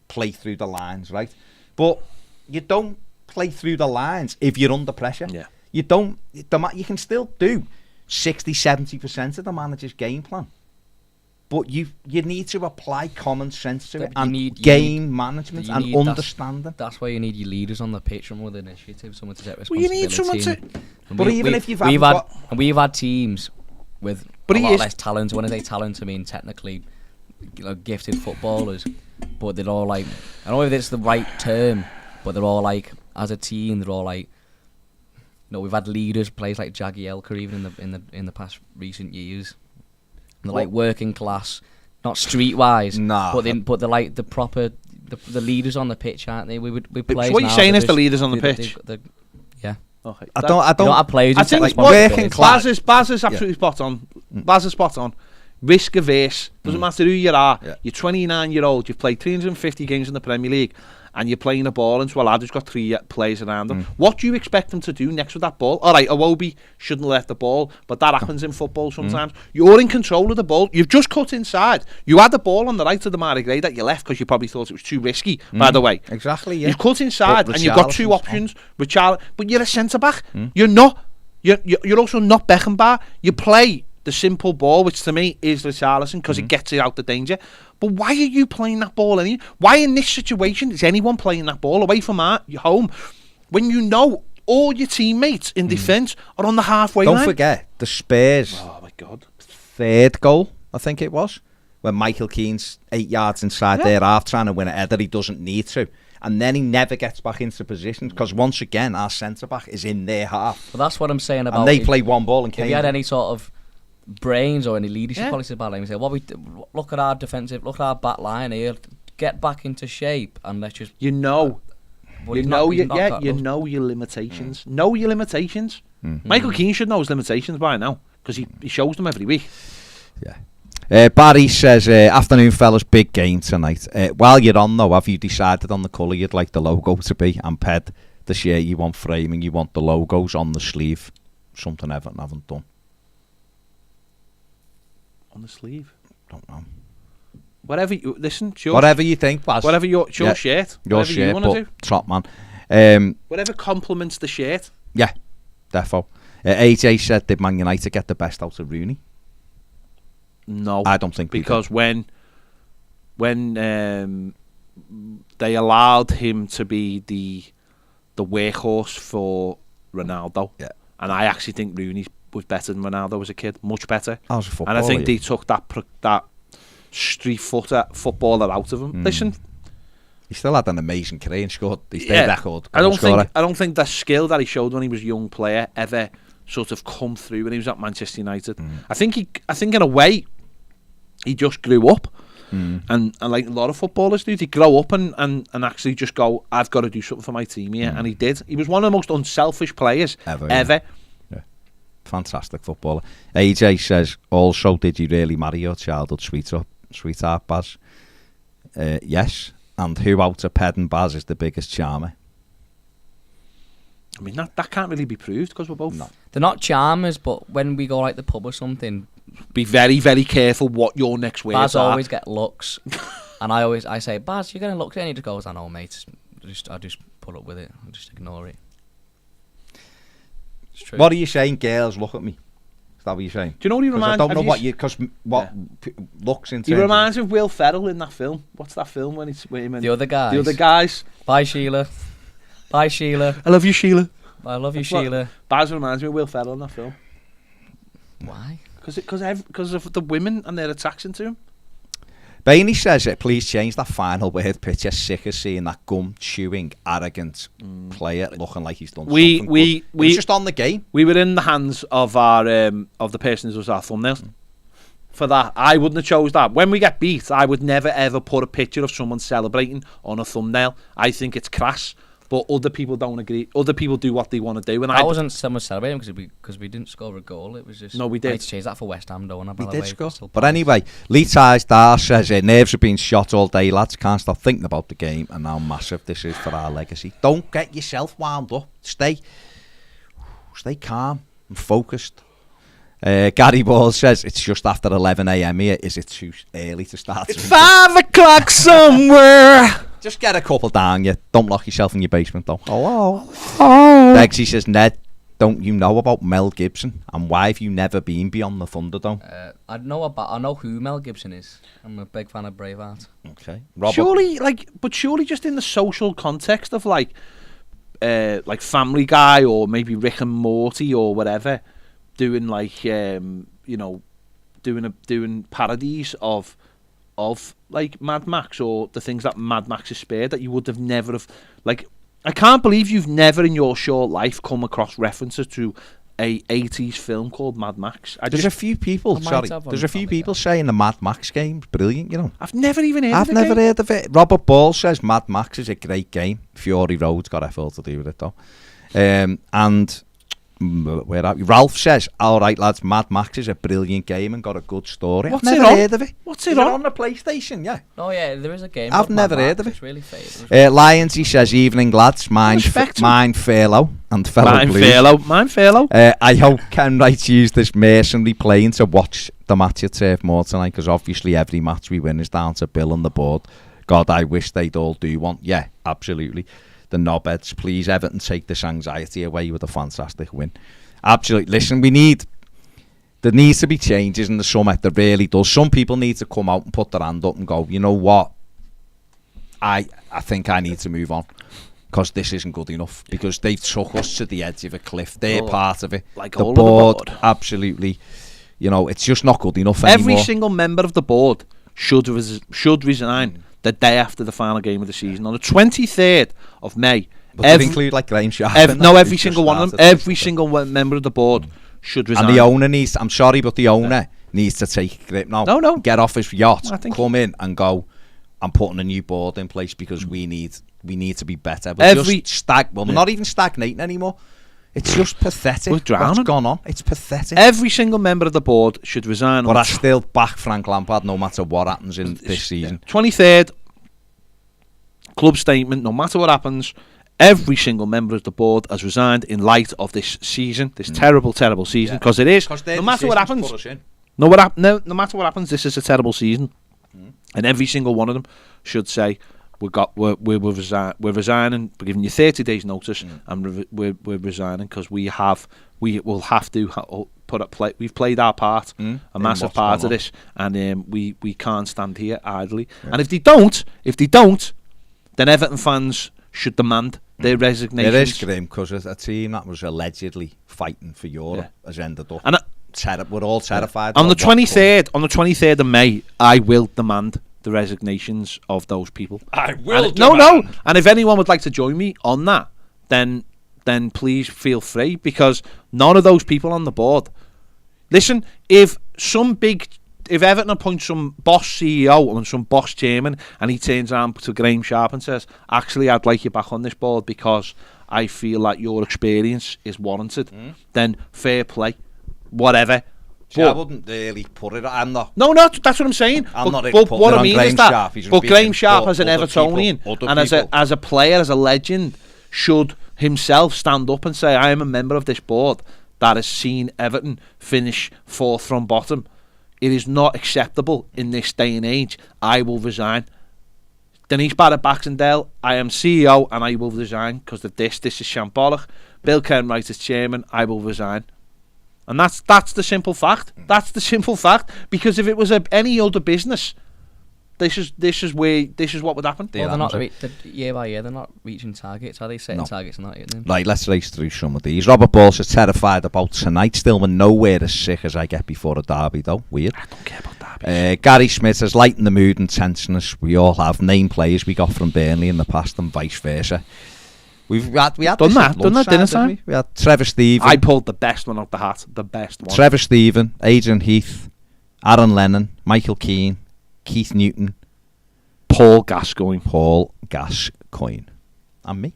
play through the lines, right? But you don't play through the lines if you're under pressure. You don't. You can still do 60-70% of the manager's game plan. But you need to apply common sense to it and game management and understanding. That's why you need your leaders on the pitch and with initiative, someone to take responsibility. Well, you need someone to... But even if we've had teams with a lot less talent. When I say talent, I mean technically gifted footballers. But they're all like... I don't know if it's the right term, but they're all like, as a team, they're all like... we've had leaders, players like Jagielka even in the past recent years. They're like working class, not streetwise. But they're like the proper the leaders on the pitch, aren't they? We play. What you're saying is the leaders on the pitch. Yeah. Okay. I don't. You know, I played. I think working class. Baz is absolutely spot on. Baz is spot on. Risk averse. Doesn't matter who you are. You're 29-year-old. You've played 350 games in the Premier League, and you're playing a ball into a lad who's got 3 players around him. What do you expect them to do next with that ball? All right, Iwobi shouldn't have left the ball, but that happens in football sometimes. You're in control of the ball. You've just cut inside. You had the ball on the right of the Marigray that you left because you probably thought it was too risky, by the way. Exactly, yeah. You've cut inside and you've got 2 options. But you're a centre-back. You're not. You're also not Beckenbauer. You play the simple ball, which to me is Richarlison, because it gets it out the danger. But why are you playing that ball anyway? Why in this situation is anyone playing that ball away from your home when you know all your teammates in defence are on the halfway line? Don't forget the Spurs. Oh my God! 3rd goal, I think it was, when Michael Keane's 8 yards inside their half trying to win a header he doesn't need to. And then he never gets back into position because once again our centre-back is in their half. Well, that's what I'm saying about... And they play one ball and if you had any sort of brains or any leadership policies about it, we say, look at our defensive, look at our back line here, get back into shape and let's just... You know your limitations. Know your limitations. Michael Keane should know his limitations by now because he shows them every week. Yeah. Barry says, afternoon fellas, big game tonight. While you're on though, have you decided on the colour you'd like the logo to be? And Ped, this year you want framing, you want the logos on the sleeve. Something Everton haven't done. On the sleeve? Don't know. Whatever you listen, sure. Whatever you think, Baz. Whatever your shirt. Your whatever shirt, you want to do. Top man. Whatever complements the shirt. Yeah, defo. AJ said, did Man United get the best out of Rooney? No, I don't think because when they allowed him to be the workhorse for Ronaldo, and I actually think Rooney was better than Ronaldo as a kid, much better. As a footballer, and I think they took that street footballer out of him. Listen, he still had an amazing career and scored. He's their record. I don't think the skill that he showed when he was a young player ever sort of come through when he was at Manchester United. I think in a way he just grew up, and like a lot of footballers do, they grow up and actually just go, I've got to do something for my team here, and he did. He was one of the most unselfish players ever. Yeah. Fantastic footballer. AJ says, also, did you really marry your childhood sweetheart Baz? Yes. And who out of Ped and Baz is the biggest charmer? I mean, that can't really be proved because we're both... No. They're not charmers, but when we go like the pub or something... Be very, very careful what your next words Baz are. always get looks. And I say, Baz, you're going to look at it? And he just goes, I know, mate. I just put up with it. I just ignore it. It's true. What are you saying? Girls, look at me. Is that what you're saying? Do you know what he reminds me of? I don't know what you... Because looks into... He reminds me of Will Ferrell in that film. What's that film when it's... The Other Guys. The Other Guys. Bye, Sheila. Bye, Sheila. I love you, Sheila. I love you, Sheila. Baz reminds me of Will Ferrell in that film. Why? Because of the women and their attraction to him. Bainey says it. Please change that final word. Picture sick of seeing that gum-chewing, arrogant player looking like he's done something good. It's just on the game. We were in the hands of our of the person who was our thumbnail. For that, I wouldn't have chose that. When we get beat, I would never ever put a picture of someone celebrating on a thumbnail. I think it's crass. But other people don't agree. Other people do what they want to do. And I wasn't so much celebrating because we didn't score a goal. It was just... No, we did. I had to change that for West Ham, don't I? We did score. But anyway, Lee Ties Dar says, nerves have been shot all day, lads. Can't stop thinking about the game and how massive this is for our legacy. Don't get yourself wound up. Stay calm and focused. Gary Ball says, it's just after 11 a.m. here. Is it too early to start? It's 5 o'clock somewhere. Just get a couple down, you. Don't lock yourself in your basement, though. Hello. Begsy says, Ned, don't you know about Mel Gibson? And why have you never been beyond the Thunderdome? I know who Mel Gibson is. I'm a big fan of Braveheart. Okay. Surely just in the social context of like Family Guy or maybe Rick and Morty or whatever, doing doing parodies of like Mad Max or the things that Mad Max has spared that you would have never have, like, I can't believe you've never in your short life come across references to a 80s film called Mad Max. There's a few people saying the Mad Max game's brilliant, you know. I've never even heard of it. I've never heard of it. Robert Ball says Mad Max is a great game. Fury Road's got F.L. to do with it though. And where are we? Ralph says, all right lads, Mad Max is a brilliant game and got a good story. I've never heard of it. What's it on the PlayStation? Yeah. Oh yeah, there is a game. I've never heard of it. It's really fake. Lions, he says, evening lads, mine Fairlow and fellow Blues. Mine Fairlow. I hope Ken Wright used this mercenary playing to watch the match at Turf Moor tonight, because obviously every match we win is down to Bill and the board. God, I wish they'd all do one. Yeah, absolutely. The knobheads, please, Everton, take this anxiety away with a fantastic win. Absolutely. Listen, there needs to be changes in the summer. There really does. Some people need to come out and put their hand up and go, you know what? I think I need to move on, because this isn't good enough. Because they've took us to the edge of a cliff. They're part of it. Like the board, absolutely. You know, it's just not good enough anymore. Every single member of the board should resign the day after the final game of the season on the 23rd of May. But they include like Graham Sharp. Every single one of them, every single member of the board should resign. And the owner needs, I'm sorry, but the owner needs to take grip now. No. Get off his yacht, come in and go, I'm putting a new board in place because we need to be better. We're not even stagnating anymore. It's just pathetic. We're drowning. What's gone on? It's pathetic. Every single member of the board should resign. But I still back Frank Lampard no matter what happens in this season. 23rd, club statement, no matter what happens, every single member of the board has resigned in light of this season, this terrible, terrible season, because it is. No matter what happens, no matter what happens, this is a terrible season. And every single one of them should say, we're resigning. We're giving you 30 days notice, and we're resigning because we will have to we've played our part, a massive part of this, and we can't stand here idly. Yeah. And if they don't, then Everton fans should demand their resignation. It is grim, because a team that was allegedly fighting for Europe has ended up. And we're all terrified. On the 23rd of May, I will demand the resignations of those people. I will. No. And if anyone would like to join me on that, then please feel free, because none of those people on the board. Listen, if Everton appoints some boss CEO and some boss chairman, and he turns around to Graham Sharp and says, actually, I'd like you back on this board because I feel like your experience is warranted, then fair play, whatever. See, I wouldn't really put it. I'm not. No, that's what I'm saying. But what I mean is that. But Graham Sharp, as an Evertonian and as a player, as a legend, should himself stand up and say, I am a member of this board that has seen Everton finish 4th from bottom. It is not acceptable in this day and age. I will resign. Denise Barrett-Baxendale, I am CEO and I will resign because of this. This is shambolic. Bill Kenwright is chairman. I will resign. And that's the simple fact. That's the simple fact. Because if it was any other business, this is what would happen. Well, they're not year by year. They're not reaching targets. Are they setting targets and not hitting them? Right, let's race through some of these. Robert Ball is terrified about tonight. Still, we're nowhere as sick as I get before a derby, though. Weird. I don't care about Gary Smith says, lighten the mood and tenseness. We all have name players we got from Burnley in the past and vice versa. We had Done that dinner time. We had Trevor Stephen. I pulled the best one out the hat. The best one. Trevor Stephen, Adrian Heath, Aaron Lennon, Michael Keane, Keith Newton, Paul Gascoigne, and me.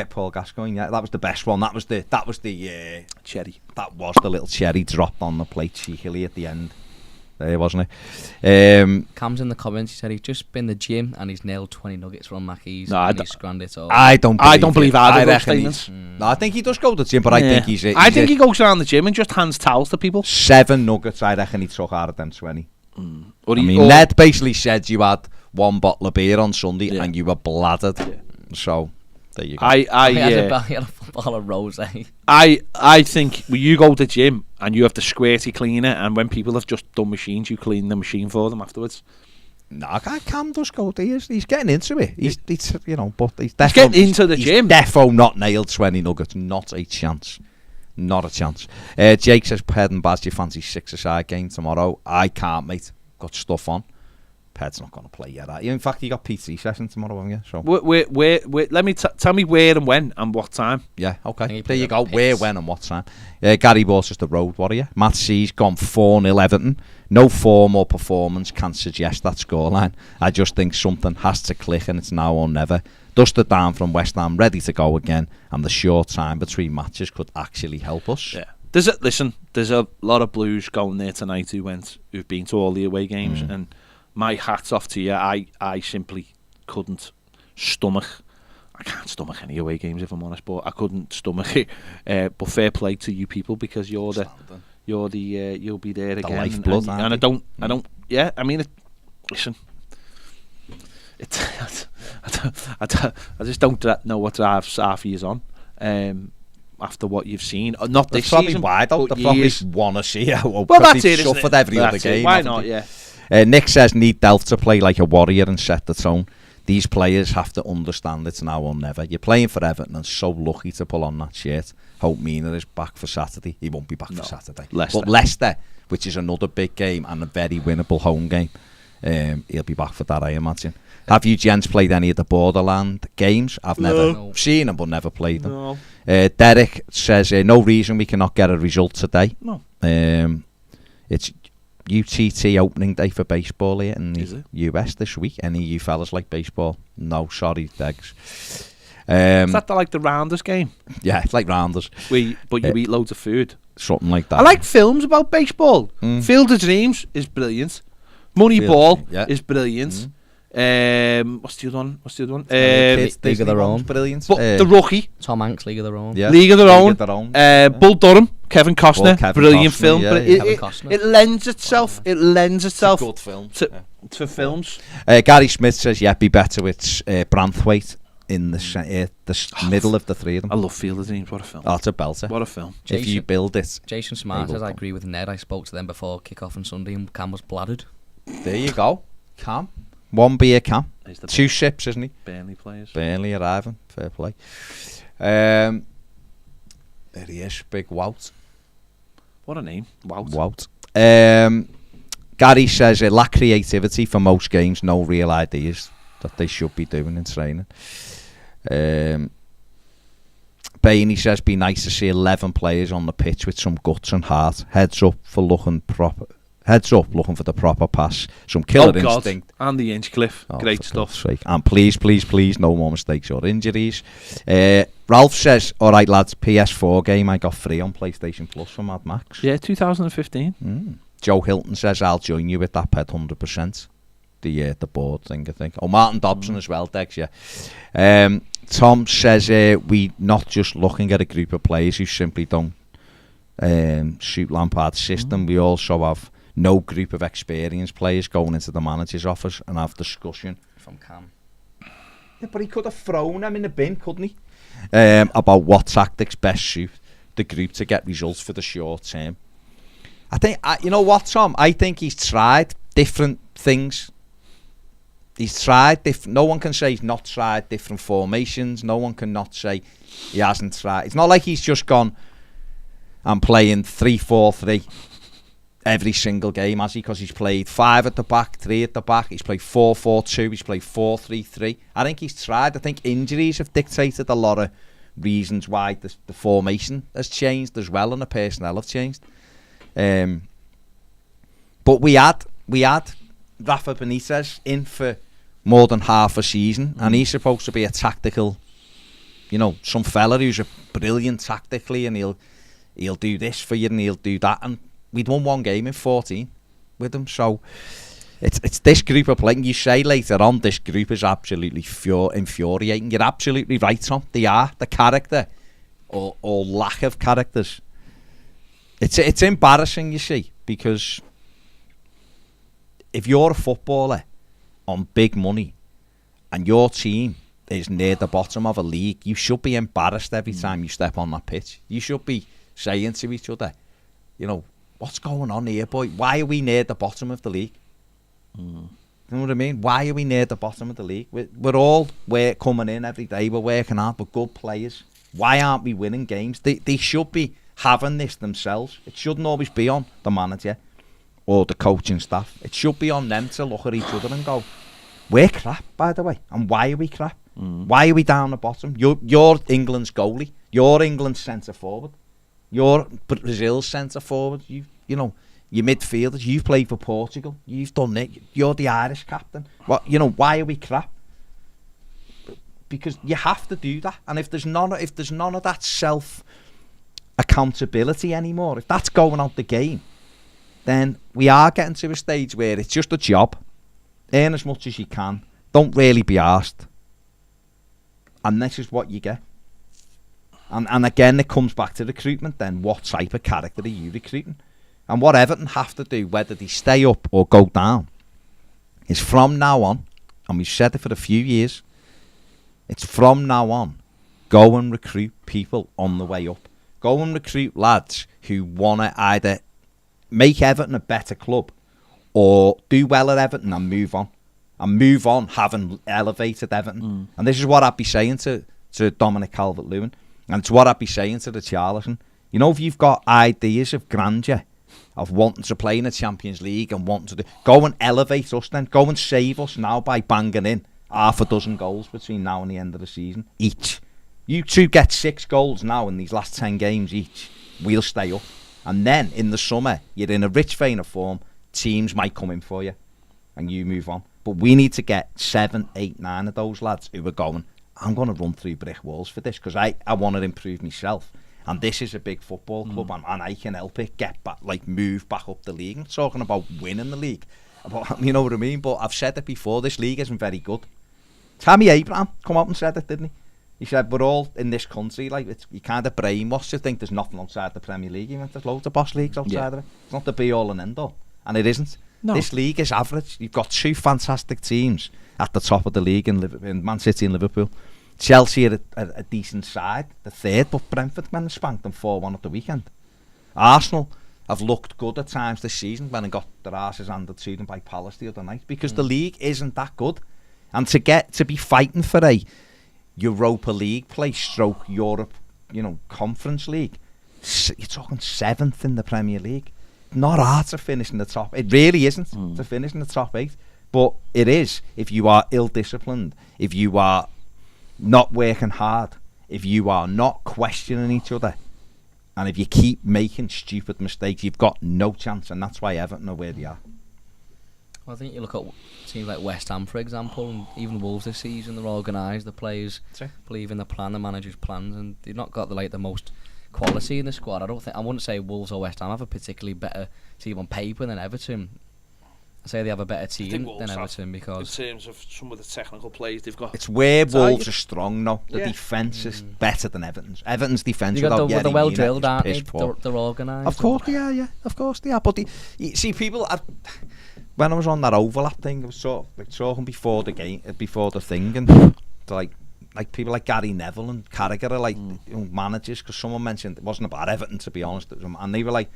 Paul Gascoigne. Yeah, that was the best one. That was the cherry. That was the little cherry dropped on the plate cheekily at the end. There, wasn't it? Cam's in the comments. He said he's just been to the gym and he's nailed 20 nuggets from Mackey's. No, and he's scranned it all. I don't believe either of those statements. No, I think he does go to the gym, but I think I think he goes around the gym and just hands towels to people. 7 nuggets, I reckon he took out of them 20. Ned basically said you had 1 bottle of beer on Sunday and you were bladdered. Yeah. So there you go. He had a bottle of rosé. I think when you go to the gym and you have the squirty cleaner, and when people have just done machines, you clean the machine for them afterwards. No, Cam does go. He's getting into it. He's but he's getting into the gym. Defo not nailed 20 nuggets. Not a chance. Not a chance. Jake says, Ped and Baz, do you fancy 6-a-side game tomorrow? I can't, mate. Got stuff on. Ped's not going to play yet. In fact, you got PT session tomorrow, haven't you? So where let me tell me where and when and what time. Yeah, okay. There you go. Where, when, and what time. Gary Ball's just a road warrior. Matt C's gone 4-0 Everton. No form or performance can suggest that scoreline. I just think something has to click, and it's now or never. Dusted down from West Ham, ready to go again, and the short time between matches could actually help us. Yeah. There's a lot of Blues going there tonight who've been to all the away games, and my hat's off to you. I simply couldn't stomach. I can't stomach any away games if I'm honest, but I couldn't stomach it. But fair play to you people, because you'll be there again. The lifeblood, and I don't. Yeah, I mean, listen. I just don't know what drives half years on. After what you've seen, not this season. Why don't they probably want to see how? Well, that's it. Suffered every other game. Why not? Yeah. Nick says, need Delph to play like a warrior and set the tone. These players have to understand it's now or never. You're playing for Everton and so lucky to pull on that shirt. Hope Mina is back for Saturday. He won't be back for Saturday. But Leicester, which is another big game and a very winnable home game, he'll be back for that, I imagine. Have you gents played any of the Borderland games? I've never seen them, but never played them. No. Derek says, no reason we cannot get a result today. No. It's UTT opening day for baseball here in the US this week. Any of you fellas like baseball? No, sorry, Degs. Is that like the Rounders game? Yeah, it's like Rounders. But you eat loads of food. Something like that. I like films about baseball. Field of Dreams is brilliant. Moneyball is brilliant. What's the other one? League of Their Own. Brilliant. But The Rookie. Tom Hanks, League of Their Own. Yeah. League of Their Own. Bull Durham. Kevin Costner. Brilliant film. Yeah, but it lends itself. It lends itself. Good film. To films. Gary Smith says, be better with Branthwaite in the middle of the three of them. I love Field of Dreams. What a film. Oh, it's a belter. What a film. If you build it. Jason Smart says, I agree with Ned. I spoke to them before kick-off on Sunday and Cam was bladdered. There you go. Cam. 1 beer Cam. 2 sips, isn't he? Burnley players. Burnley arriving. Fair play. There he is. Big Wout. What a name. Wout. Gary says, lack creativity for most games. No real ideas that they should be doing in training. Bainey says, be nice to see 11 players on the pitch with some guts and heart. Heads up looking for the proper pass. Some killer instinct. And the Inchcliffe. Great stuff. And please, no more mistakes or injuries. Ralph says, alright lads, PS4 game I got free on PlayStation Plus for Mad Max. Yeah, 2015. Joe Hilton says, I'll join you with that Ped 100%. The board thing, I think. Martin Dobson as well, Dex, yeah. Tom says, we not just looking at a group of players who simply don't suit Lampard's system. We also have no group of experienced players going into the manager's office and have discussion. From Cam. Yeah, but he could have thrown them in the bin, couldn't he? About what tactics best suit the group to get results for the short term. I think, you know what, Tom? I think he's tried different things. He's tried different. No one can say he's not tried different formations. No one can not say he hasn't tried. It's not like he's just gone, I'm playing 3-4-3. every single game, has he? Because he's played 5 at the back, 3 at the back. He's played 4-4-2. He's played 4-3-3. I think he's tried. I think injuries have dictated a lot of reasons why the formation has changed as well, and the personnel have changed. But we had Rafa Benitez in for more than half a season, and he's supposed to be a tactical, some fella who's a brilliant tactically, and he'll do this for you and he'll do that, and we'd won 1 game in 14 with him. So it's this group of players. You say later on, this group is absolutely infuriating. You're absolutely right, Tom. They are. The character or lack of characters. It's embarrassing, you see, because if you're a footballer on big money and your team is near the bottom of a league, you should be embarrassed every time you step on that pitch. You should be saying to each other, what's going on here, boy? Why are we near the bottom of the league? You know what I mean? Why are we near the bottom of the league? We're all coming in every day, we're working hard, we're good players. Why aren't we winning games? They should be having this themselves. It shouldn't always be on the manager or the coaching staff. It should be on them to look at each other and go, we're crap, by the way. And why are we crap? Why are we down the bottom? You're England's goalie. You're England's centre forward. You're Brazil's centre forward. Your midfielders. You've played for Portugal. You've done it. You're the Irish captain. Why are we crap? Because you have to do that. And if there's none of that self accountability anymore, if that's going out the game, then we are getting to a stage where it's just a job. Earn as much as you can. Don't really be arsed. And this is what you get. And again, it comes back to recruitment then. What type of character are you recruiting? And what Everton have to do, whether they stay up or go down, is from now on, and we've said it for a few years, it's from now on, go and recruit people on the way up. Go and recruit lads who want to either make Everton a better club or do well at Everton and move on. And move on having elevated Everton. And this is what I'd be saying to Dominic Calvert-Lewin. And it's what I'd be saying to the Charlatan. If you've got ideas of grandeur, of wanting to play in the Champions League and wanting to go and elevate us then. Go and save us now by banging in half a dozen goals between now and the end of the season each. You two get 6 goals now in these last 10 games each. We'll stay up. And then in the summer, you're in a rich vein of form. Teams might come in for you and you move on. But we need to get 7, 8, 9 of those lads who are going, I'm going to run through brick walls for this because I want to improve myself. And this is a big football club and I can help it get back, move back up the league. I'm talking about winning the league. You know what I mean? But I've said it before, this league isn't very good. Tammy Abraham come out and said it, didn't he? He said, we're all in this country, you kind of brainwashed to think there's nothing outside the Premier League. He went, there's loads of boss leagues outside of it. It's not the be-all and end-all. And it isn't. No. This league is average. You've got 2 fantastic teams at the top of the league in Man City and Liverpool. Chelsea are a decent side, the third, but Brentford went and spanked them 4-1 at the weekend. Arsenal have looked good at times this season when they got their arses handed to them by Palace the other night because the league isn't that good. And to be fighting for a Europa League place, stroke Europe, Conference League, you're talking 7th in the Premier League. Not hard to finish in the top. It really isn't to finish in the top 8, but it is if you are ill-disciplined, if you are not working hard, if you are not questioning each other, and if you keep making stupid mistakes, you've got no chance, and that's why Everton are where they are. Well, I think you look at teams like West Ham, for example, and even Wolves this season. They're organised, the players believe in the plan, the manager's plans, and they've not got the most quality in the squad. I wouldn't say Wolves or West Ham have a particularly better team on paper than Everton. I say they have a better team than Everton because in terms of some of the technical plays they've got. It's where Wolves are strong now. The defence is better than Everton's. Everton's defence they're well drilled, aren't they? They're organised. Of course they are, Of course they are. But you see, people are, when I was on that overlap thing, I was talking before the game, before the thing, and like people like Gary Neville and Carragher are managers, because someone mentioned it wasn't about Everton, to be honest, and they were like,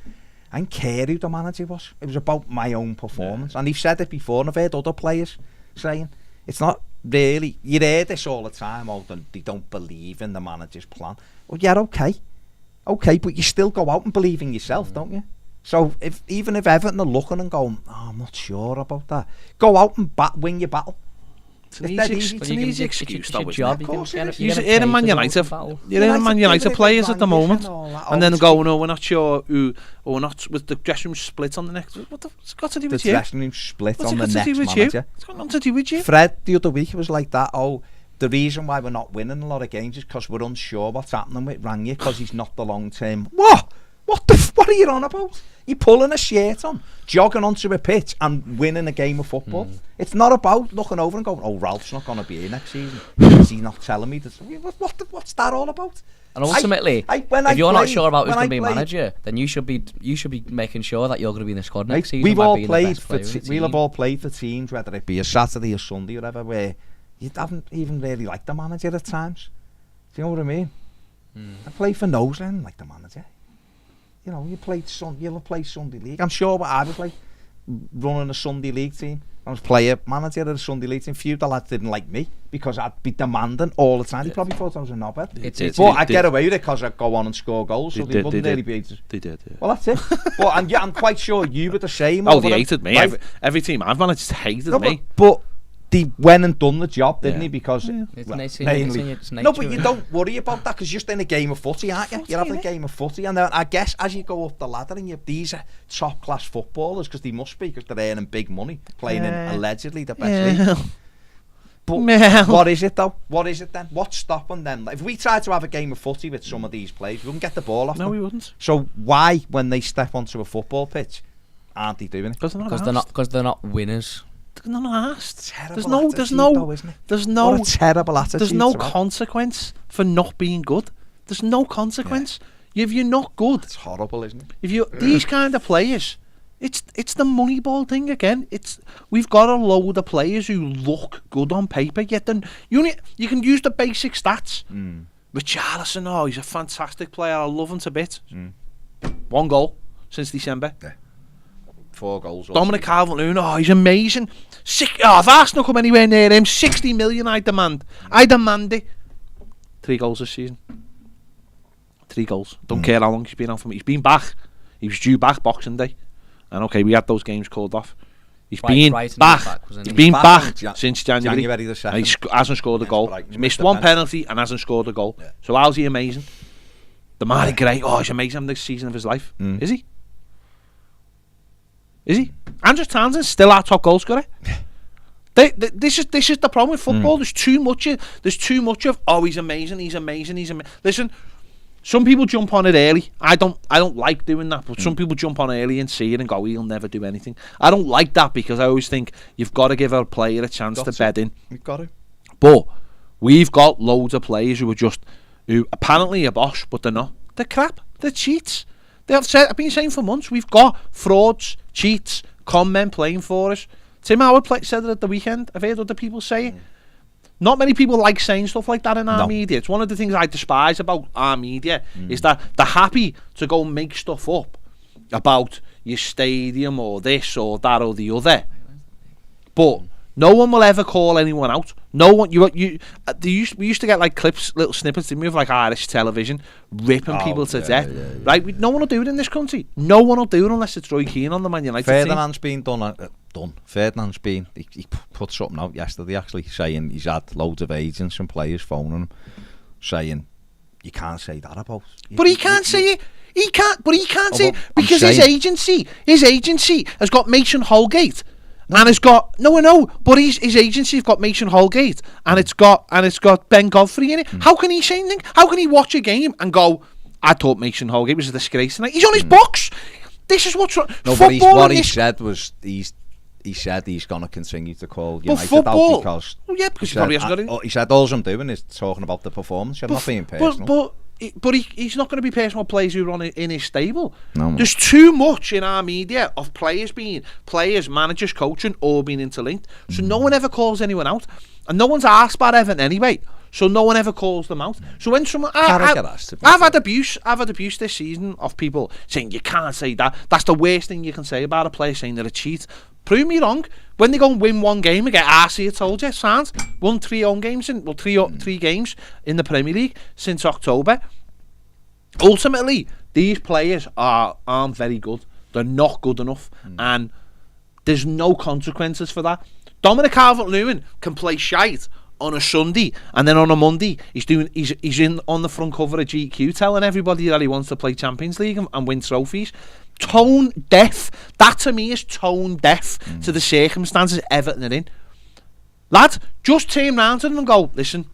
I didn't care who the manager was. It was about my own performance. And he's said it before, and I've heard other players saying it's not really. You hear this all the time. They don't believe in the manager's plan. Well, yeah, okay, but you still go out and believe in yourself, don't you? So even if Everton are looking and going, I'm not sure about that, go out and win your battle. It's an easy excuse, though, isn't it? Of course it is. You're in Man United. You're in Man United players at the moment, and then going, we're not sure who, or we're not with the dressing room split on the next. What the? It's got to do with you. The dressing room split What's on it the got to next do with manager. you? It's got nothing to do with you. Fred the other week was like that. Oh, the reason why we're not winning a lot of games is because we're unsure what's happening with Rangnick because he's not the long term. What? What are you on about? You're pulling a shirt on, jogging onto a pitch and winning a game of football. It's not about looking over and going, oh, Ralph's not going to be here next season. Is he not telling me this? What's that all about? And ultimately, if you're not sure about who's going to be manager, then you should be making sure that you're going to be in the squad next season. We'll have all played for teams, whether it be a Saturday or Sunday or whatever, where you haven't even really liked the manager at times. Do you know what I mean? I played for Noseland like the manager. You know, you'll play Sunday League. I'm sure what I was like running a Sunday League team. I was manager of a Sunday League team. Few of the lads didn't like me because I'd be demanding all the time. They probably thought I was a knobhead. But I'd get away with it because I'd go on and score goals, so they wouldn't really be able to. They did, yeah. Well, that's it. But I'm quite sure you were the same. Oh, they hated me. Every team I've managed hated me. But they went and done the job, didn't he? Because it's mainly. No, but you don't worry about that because you're just in a game of footy, aren't you? You're having a game of footy, and then I guess as you go up the ladder, and these are top class footballers because they must be because they're earning big money playing in allegedly the best league. But what is it though? What is it then? What's stopping them? If we tried to have a game of footy with some of these players, we wouldn't get the ball off them. No, we wouldn't. So why, when they step onto a football pitch, aren't they doing it? Because they're not winners. They're not asked. There's no terrible attitude. There's no consequence for not being good. There's no consequence. If you're not good, it's horrible, isn't it? If you these kind of players, it's the Moneyball thing again. We've got a load of players who look good on paper, yet then you can use the basic stats. Richarlison, he's a fantastic player. I love him to bits. 1 goal since December. Yeah. 4 goals. Dominic Calvert-Lewin, he's amazing. If Arsenal come anywhere near him, 60 million I demand. I demand it. 3 goals this season. 3 goals. Don't care how long he's been out for me. He's been back. He was due back Boxing Day. And okay, we had those games called off. He's been back. He's been back since January. The 2nd. He hasn't scored a goal. He's missed 1 penalty and hasn't scored a goal. Yeah. So how's he amazing? The man is great. He's amazing this season of his life. Is he? Is he? Andrew Townsend's still our top goal scorer. This is the problem with football. There's too much of he's amazing. Listen, some people jump on it early. I don't like doing that, but some people jump on early and see it and go, he'll never do anything. I don't like that because I always think you've got to give a player a chance to bed in. You've got to. But we've got loads of players who apparently are boss, but they're not. They're crap. They're cheats. I've been saying for months, we've got frauds, cheats, con men playing for us. Tim Howard said it at the weekend. I've heard other people say it. Not many people like saying stuff like that in our media. It's one of the things I despise about our media is that they're happy to go make stuff up about your stadium or this or that or the other. But no one will ever call anyone out. No one. We used to get like clips, little snippets. They move like Irish television, ripping people to death. Yeah. Right? No one will do it in this country. No one will do it unless it's Roy Keane on the Man United Ferdinand's team. been done. Ferdinand's been. He put something out yesterday, actually, saying he's had loads of agents and players phoning him, saying you can't say that about. But he can't say it. He can't. But he can't say it because his agency has got Mason Holgate. And it's got but his agency have got Mason Holgate and it's got Ben Godfrey in it. How can he say anything? How can he watch a game and go, I thought Mason Holgate was a disgrace tonight? He's on his box. This is what's wrong. No, but what he said was he said he's going to continue to call United out because he probably hasn't got it. He said all I'm doing is talking about the performance. You're not being personal. But he's not going to be personal with players who are in his stable. No. There's too much in our media of players, managers, coaching, all being interlinked. So no one ever calls anyone out. And no one's asked about Everton anyway. So no one ever calls them out. So when someone... I've had abuse this season of people saying, you can't say that. That's the worst thing you can say about a player, saying they're a cheat. Prove me wrong. When they go and win 1 game and get I told you, Sands won 3 home games three games in the Premier League since October. Ultimately, these players aren't very good. They're not good enough, and there's no consequences for that. Dominic Calvert-Lewin can play shite on a Sunday, and then on a Monday he's in on the front cover of GQ telling everybody that he wants to play Champions League and win trophies. Tone deaf. That to me is tone deaf to the circumstances Everton are in. Lad, just turn round to them and go, listen,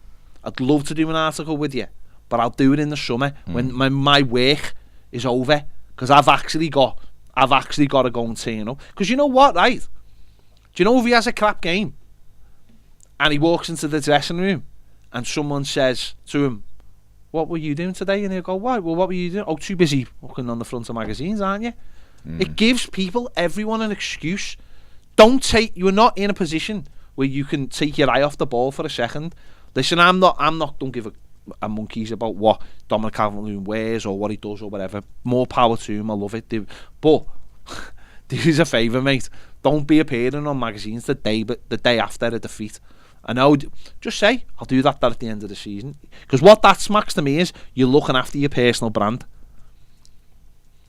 I'd love to do an article with you, but I'll do it in the summer when my work is over, because I've actually got to go and turn up. Because you know what, right? Do you know if he has a crap game and he walks into the dressing room and someone says to him, what were you doing today? And he'll go, why? Well, what were you doing? Oh, too busy looking on the front of magazines, aren't you? It gives everyone an excuse. You are not in a position where you can take your eye off the ball for a second. Listen, don't give a monkeys about what Dominic Calvert-Lewin wears or what he does or whatever. More power to him, I love it. But do us a favour, mate. Don't be appearing on magazines the day after a defeat. I know, just say, I'll do that at the end of the season. Because what that smacks to me is, you're looking after your personal brand.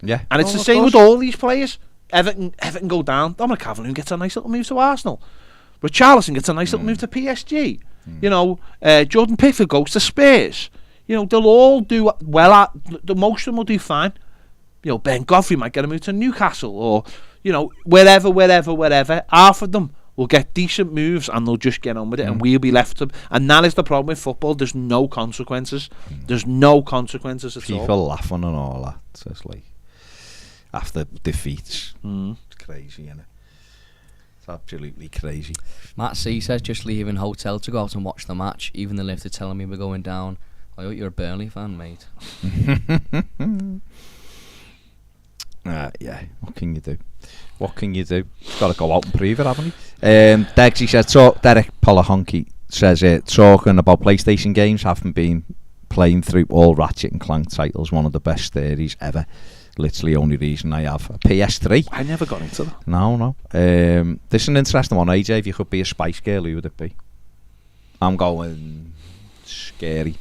Yeah. And it's the same with all these players. Everton go down. Dominic Calvert-Lewin gets a nice little move to Arsenal. Richarlison gets a nice little move to PSG. You know, Jordan Pickford goes to Spurs. You know, they'll all do well. Most of them will do fine. You know, Ben Godfrey might get a move to Newcastle, or, you know, wherever. Half of them will get decent moves and they'll just get on with it, and we'll be left to. And that is the problem with football. There's no consequences. There's no consequences at all. People laughing and all that. So it's like, after defeats, it's crazy, isn't it? It's absolutely crazy. Matt C says, just leaving hotel to go out and watch the match. Even the lift are telling me we're going down. I hope you're a Burnley fan, mate. Yeah, what can you do? You've got to go out and prove it, haven't you? Degsy says, Derek Polahonki says, talking about PlayStation games, having been playing through all Ratchet and Clank titles, one of the best theories ever. Literally only reason I have a PS3. I never got into that. No. This is an interesting one, AJ. If you could be a Spice Girl, who would it be? I'm going scary.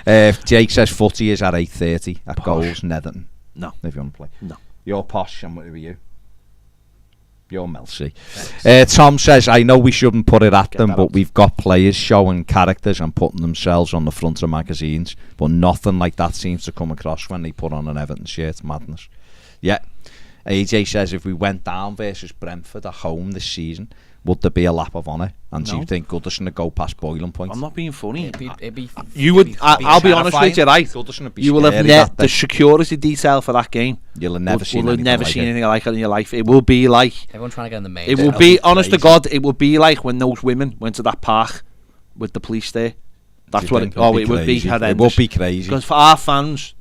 Jake says footy is at 8:30 at Posh. Goals, Netherton. No. If you want to play. No. You're posh, and what are you? You're Melcy. Tom says, I know we shouldn't put it at them, but we've got players showing characters and putting themselves on the front of magazines, but nothing like that seems to come across when they put on an Everton shirt. Madness. Yeah. AJ says, if we went down versus Brentford at home this season, would there be a lap of honour? And do you think Goodison would go past boiling point? I'm not being funny. I'll be honest with you, right? You will have the security detail for that game. You'll have never seen anything like it in your life. It will be like everyone trying to get in the main. It will be, honest to God, it will be like when those women went to that park with the police there. That's what it would be horrendous. It would be crazy. Because for our fans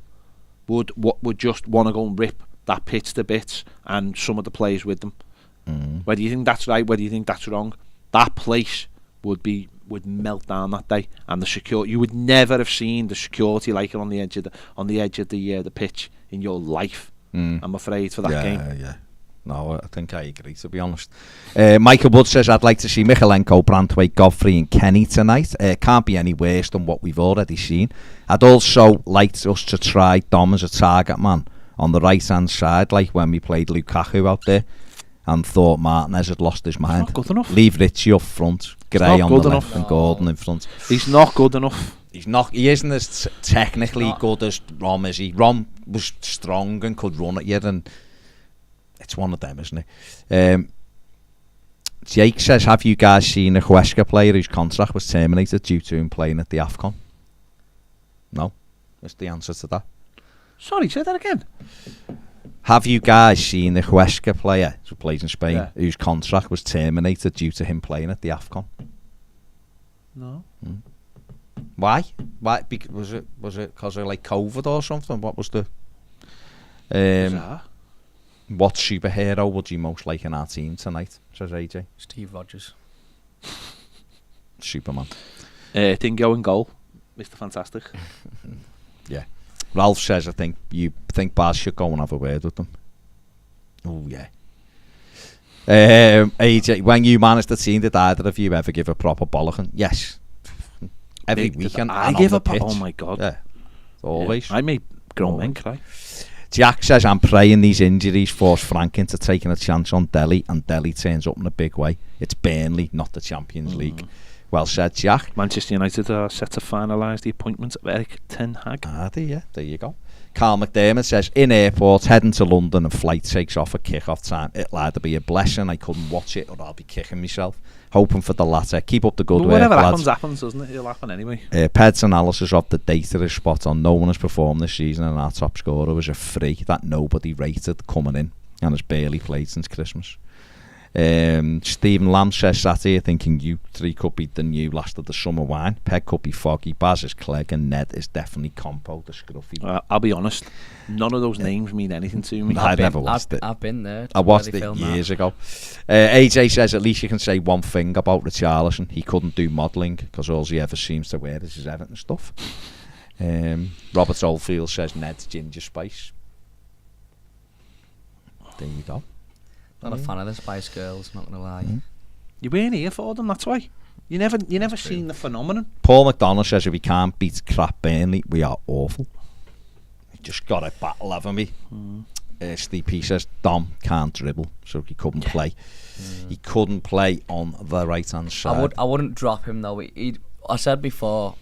would just want to go and rip that pitch to bits, and some of the players with them. Whether you think that's right, whether you think that's wrong, that place would melt down that day, and the security, you would never have seen the security like it on the edge of the pitch in your life. I'm afraid for that game. Yeah. No, I think I agree, to be honest. Michael Wood says, I'd like to see Michalenko, Branthwaite, Godfrey and Kenny tonight. Can't be any worse than what we've already seen. I'd also like us to try Dom as a target man on the right hand side, like when we played Lukaku out there and thought Martinez had lost his mind. Not good enough. Leave Ritchie up front, Gray on the left and Gordon in front. He's not good enough. He isn't as technically good as Rom is. Rom was strong and could run at you, and it's one of them, isn't it? Jake says, have you guys seen a Huesca player whose contract was terminated due to him playing at the AFCON? No. That's the answer to that. Sorry, say that again. Have you guys seen the Huesca player who plays in Spain whose contract was terminated due to him playing at the AFCON? No. Why? Was it because of like COVID or something? What was the what superhero would you most like in our team tonight? Says AJ. Steve Rogers. Superman. Dingo and goal. Mr. Fantastic. Yeah. Ralph says, I think you think Baz should go and have a word with them. Oh, yeah. AJ, when you managed the team, did either of you ever give a proper bollocking? Yes. Every weekend. I give a pitch. Oh, my God. Yeah. Always. I made grown men cry. Jack says, I'm praying these injuries force Frank into taking a chance on Delhi, and Delhi turns up in a big way. It's Burnley, not the Champions League. Well said, Jack. Manchester United are set to finalise the appointment of Eric Ten Hag. There you go. Carl McDermott says, in airport, heading to London and flight takes off at kick-off time. It'll either be a blessing, I couldn't watch it, or I'll be kicking myself. Hoping for the latter. Keep up the good work, whatever lads. happens, doesn't it? It'll happen anyway. Ped's analysis of the data is spot on. No one has performed this season, and our top scorer was a free that nobody rated coming in, and has barely played since Christmas. Stephen Lamb says, sat here thinking you three could be the new last of the summer wine. Peg could be Foggy, Baz is Clegg, and Ned is definitely Compo, the scruffy. I'll be honest, none of those names mean anything to me. I never watched it. I've been there. I watched it years ago. AJ says, at least you can say one thing about Richarlison. He couldn't do modelling because all he ever seems to wear is his Everton stuff. Robert Oldfield says, Ned's ginger spice. There you go. Not a fan of the Spice Girls, not gonna lie. You weren't here for them, that's why. You never seen the phenomenon. Paul McDonald says, if we can't beat crap Burnley, we are awful. We just got a battle, haven't we? Steve P says, Dom can't dribble, so he couldn't play. He couldn't play on the right hand side. I wouldn't drop him though. I said before,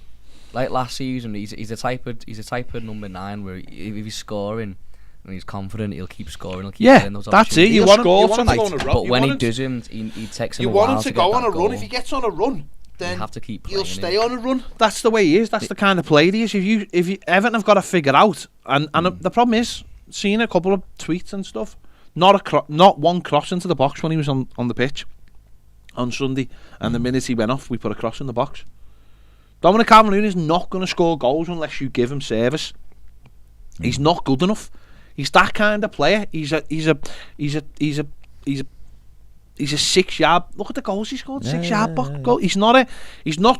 like last season, he's a type of number 9 where if he's scoring and he's confident, he'll keep scoring. He'll keep getting those that's it. You want him to go on a run. But when he doesn't, he takes him a You while want him to go on a run. goal. If he gets on a run, then have to keep playing. He'll stay on a run. That's the way he is. That's the kind of player he is. If you Everton have got to figure out, and the problem is, seeing a couple of tweets and stuff, not one cross into the box when he was on the pitch on Sunday, and the minute he went off, we put a cross in the box. Dominic Calvert-Lewin is not going to score goals unless you give him service. He's not good enough. He's that kind of player. He's a 6-yard. Look at the goals he scored. 6-yard box goal. He's not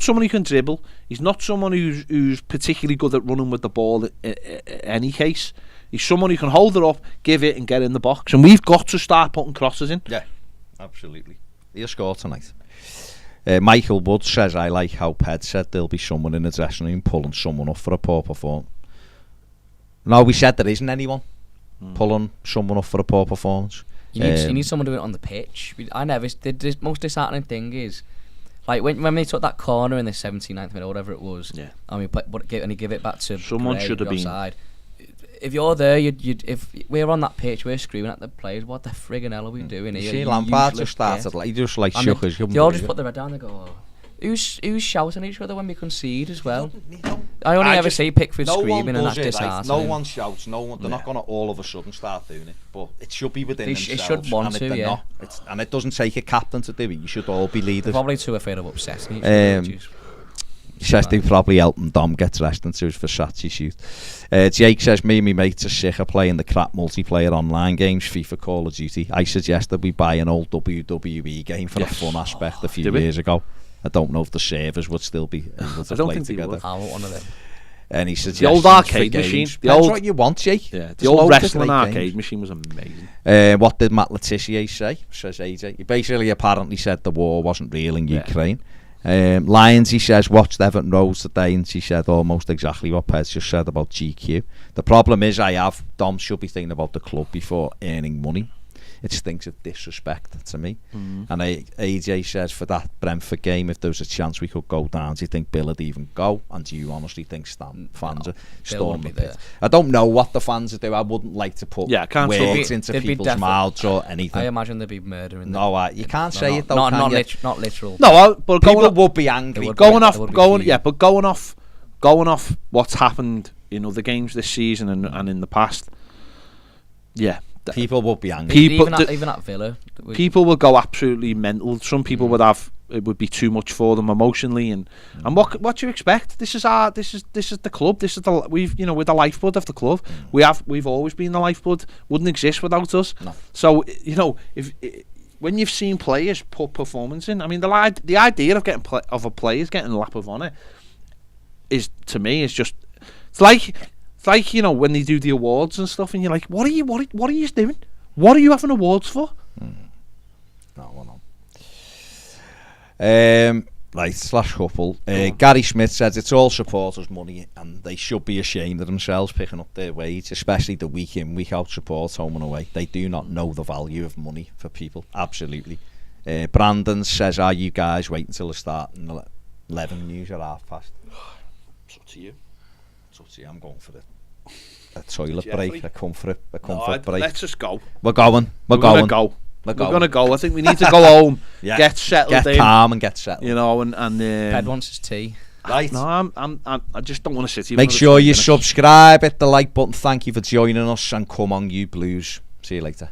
someone who can dribble. He's not someone who's particularly good at running with the ball. In any case, he's someone who can hold it up, give it, and get in the box. And we've got to start putting crosses in. Yeah, absolutely. He'll score tonight. Michael Wood says, I like how Ped said there'll be someone in the dressing room pulling someone up for a poor performance. No, we said there isn't anyone pulling someone up for a poor performance. You need someone doing it on the pitch. The most disheartening thing is, like when they took that corner in the 79th minute or whatever it was, and he give it back to someone Gray, should have been side. If you're there, if we're on that pitch, we're screaming at the players, what the friggin' hell are we doing here? You see Lampard just started, he just like shook his. They all just put their head down and go, who's shouting at each other when we concede as well? I only ever see Pickford screaming, and that's disheartening. No one shouts, no one. They're not going to all of a sudden start doing it, but it should be within themselves. It should want to, yeah. And it doesn't take a captain to do it. You should all be leaders. They're probably too afraid of upsetting each other. He says they probably help him. Dom gets rest into his Versace shoot. Jake says, me and my mates are sick of playing the crap multiplayer online games, FIFA, Call of Duty. I suggested we buy an old WWE game for the fun aspect a few years ago. I don't know if the servers would still be able to play together. I want one of them. And he suggests the old arcade machine. That's what you want, Jake. Yeah, the old wrestling arcade machine was amazing. What did Matt Letizia say? Says AJ. He basically apparently said the war wasn't real in Ukraine. Lions, he says, watched Everton Rose today, and she said almost exactly what Pez just said about GQ. The problem is, Dom should be thinking about the club before earning money. It stinks of disrespect to me. And AJ says, for that Brentford game, if there was a chance we could go down, do you think Bill would even go? And do you honestly think fans are storming the pit? I don't know what the fans would do. I wouldn't like to put words into people's mouths or anything. I imagine there'd be murder in there. No, you can't say it though. Not literal. No, but people would be angry. Going off what's happened in other games this season and in the past. Yeah. People would be angry. Even at Villa, people will go absolutely mental. Some people it would be too much for them emotionally, and what do you expect? This is the club. This is we're the lifeblood of the club. We've always been the lifeblood. Wouldn't exist without us. No. So when you've seen players put performance in, I mean the idea of getting of a players getting a lap of honour is, to me, is just it's like when they do the awards and stuff, and you're like, what are you doing? What are you having awards for? Right, /couple. Gary Smith says it's all supporters' money and they should be ashamed of themselves picking up their wage, especially the week in, week out support home and away. They do not know the value of money for people. Absolutely. Brandon says, are you guys waiting until the start in 11 news or 1:30? It's up to you. It's up to you. I'm going for a toilet break. I come for a comfort break. Let's just go. We're going. We're going to go. I think we need to go home, get settled in, calm and get settled. You know, and Ped wants his tea. Right. No, I just don't want to sit here. Make sure you subscribe, hit the like button. Thank you for joining us, and come on, you Blues. See you later.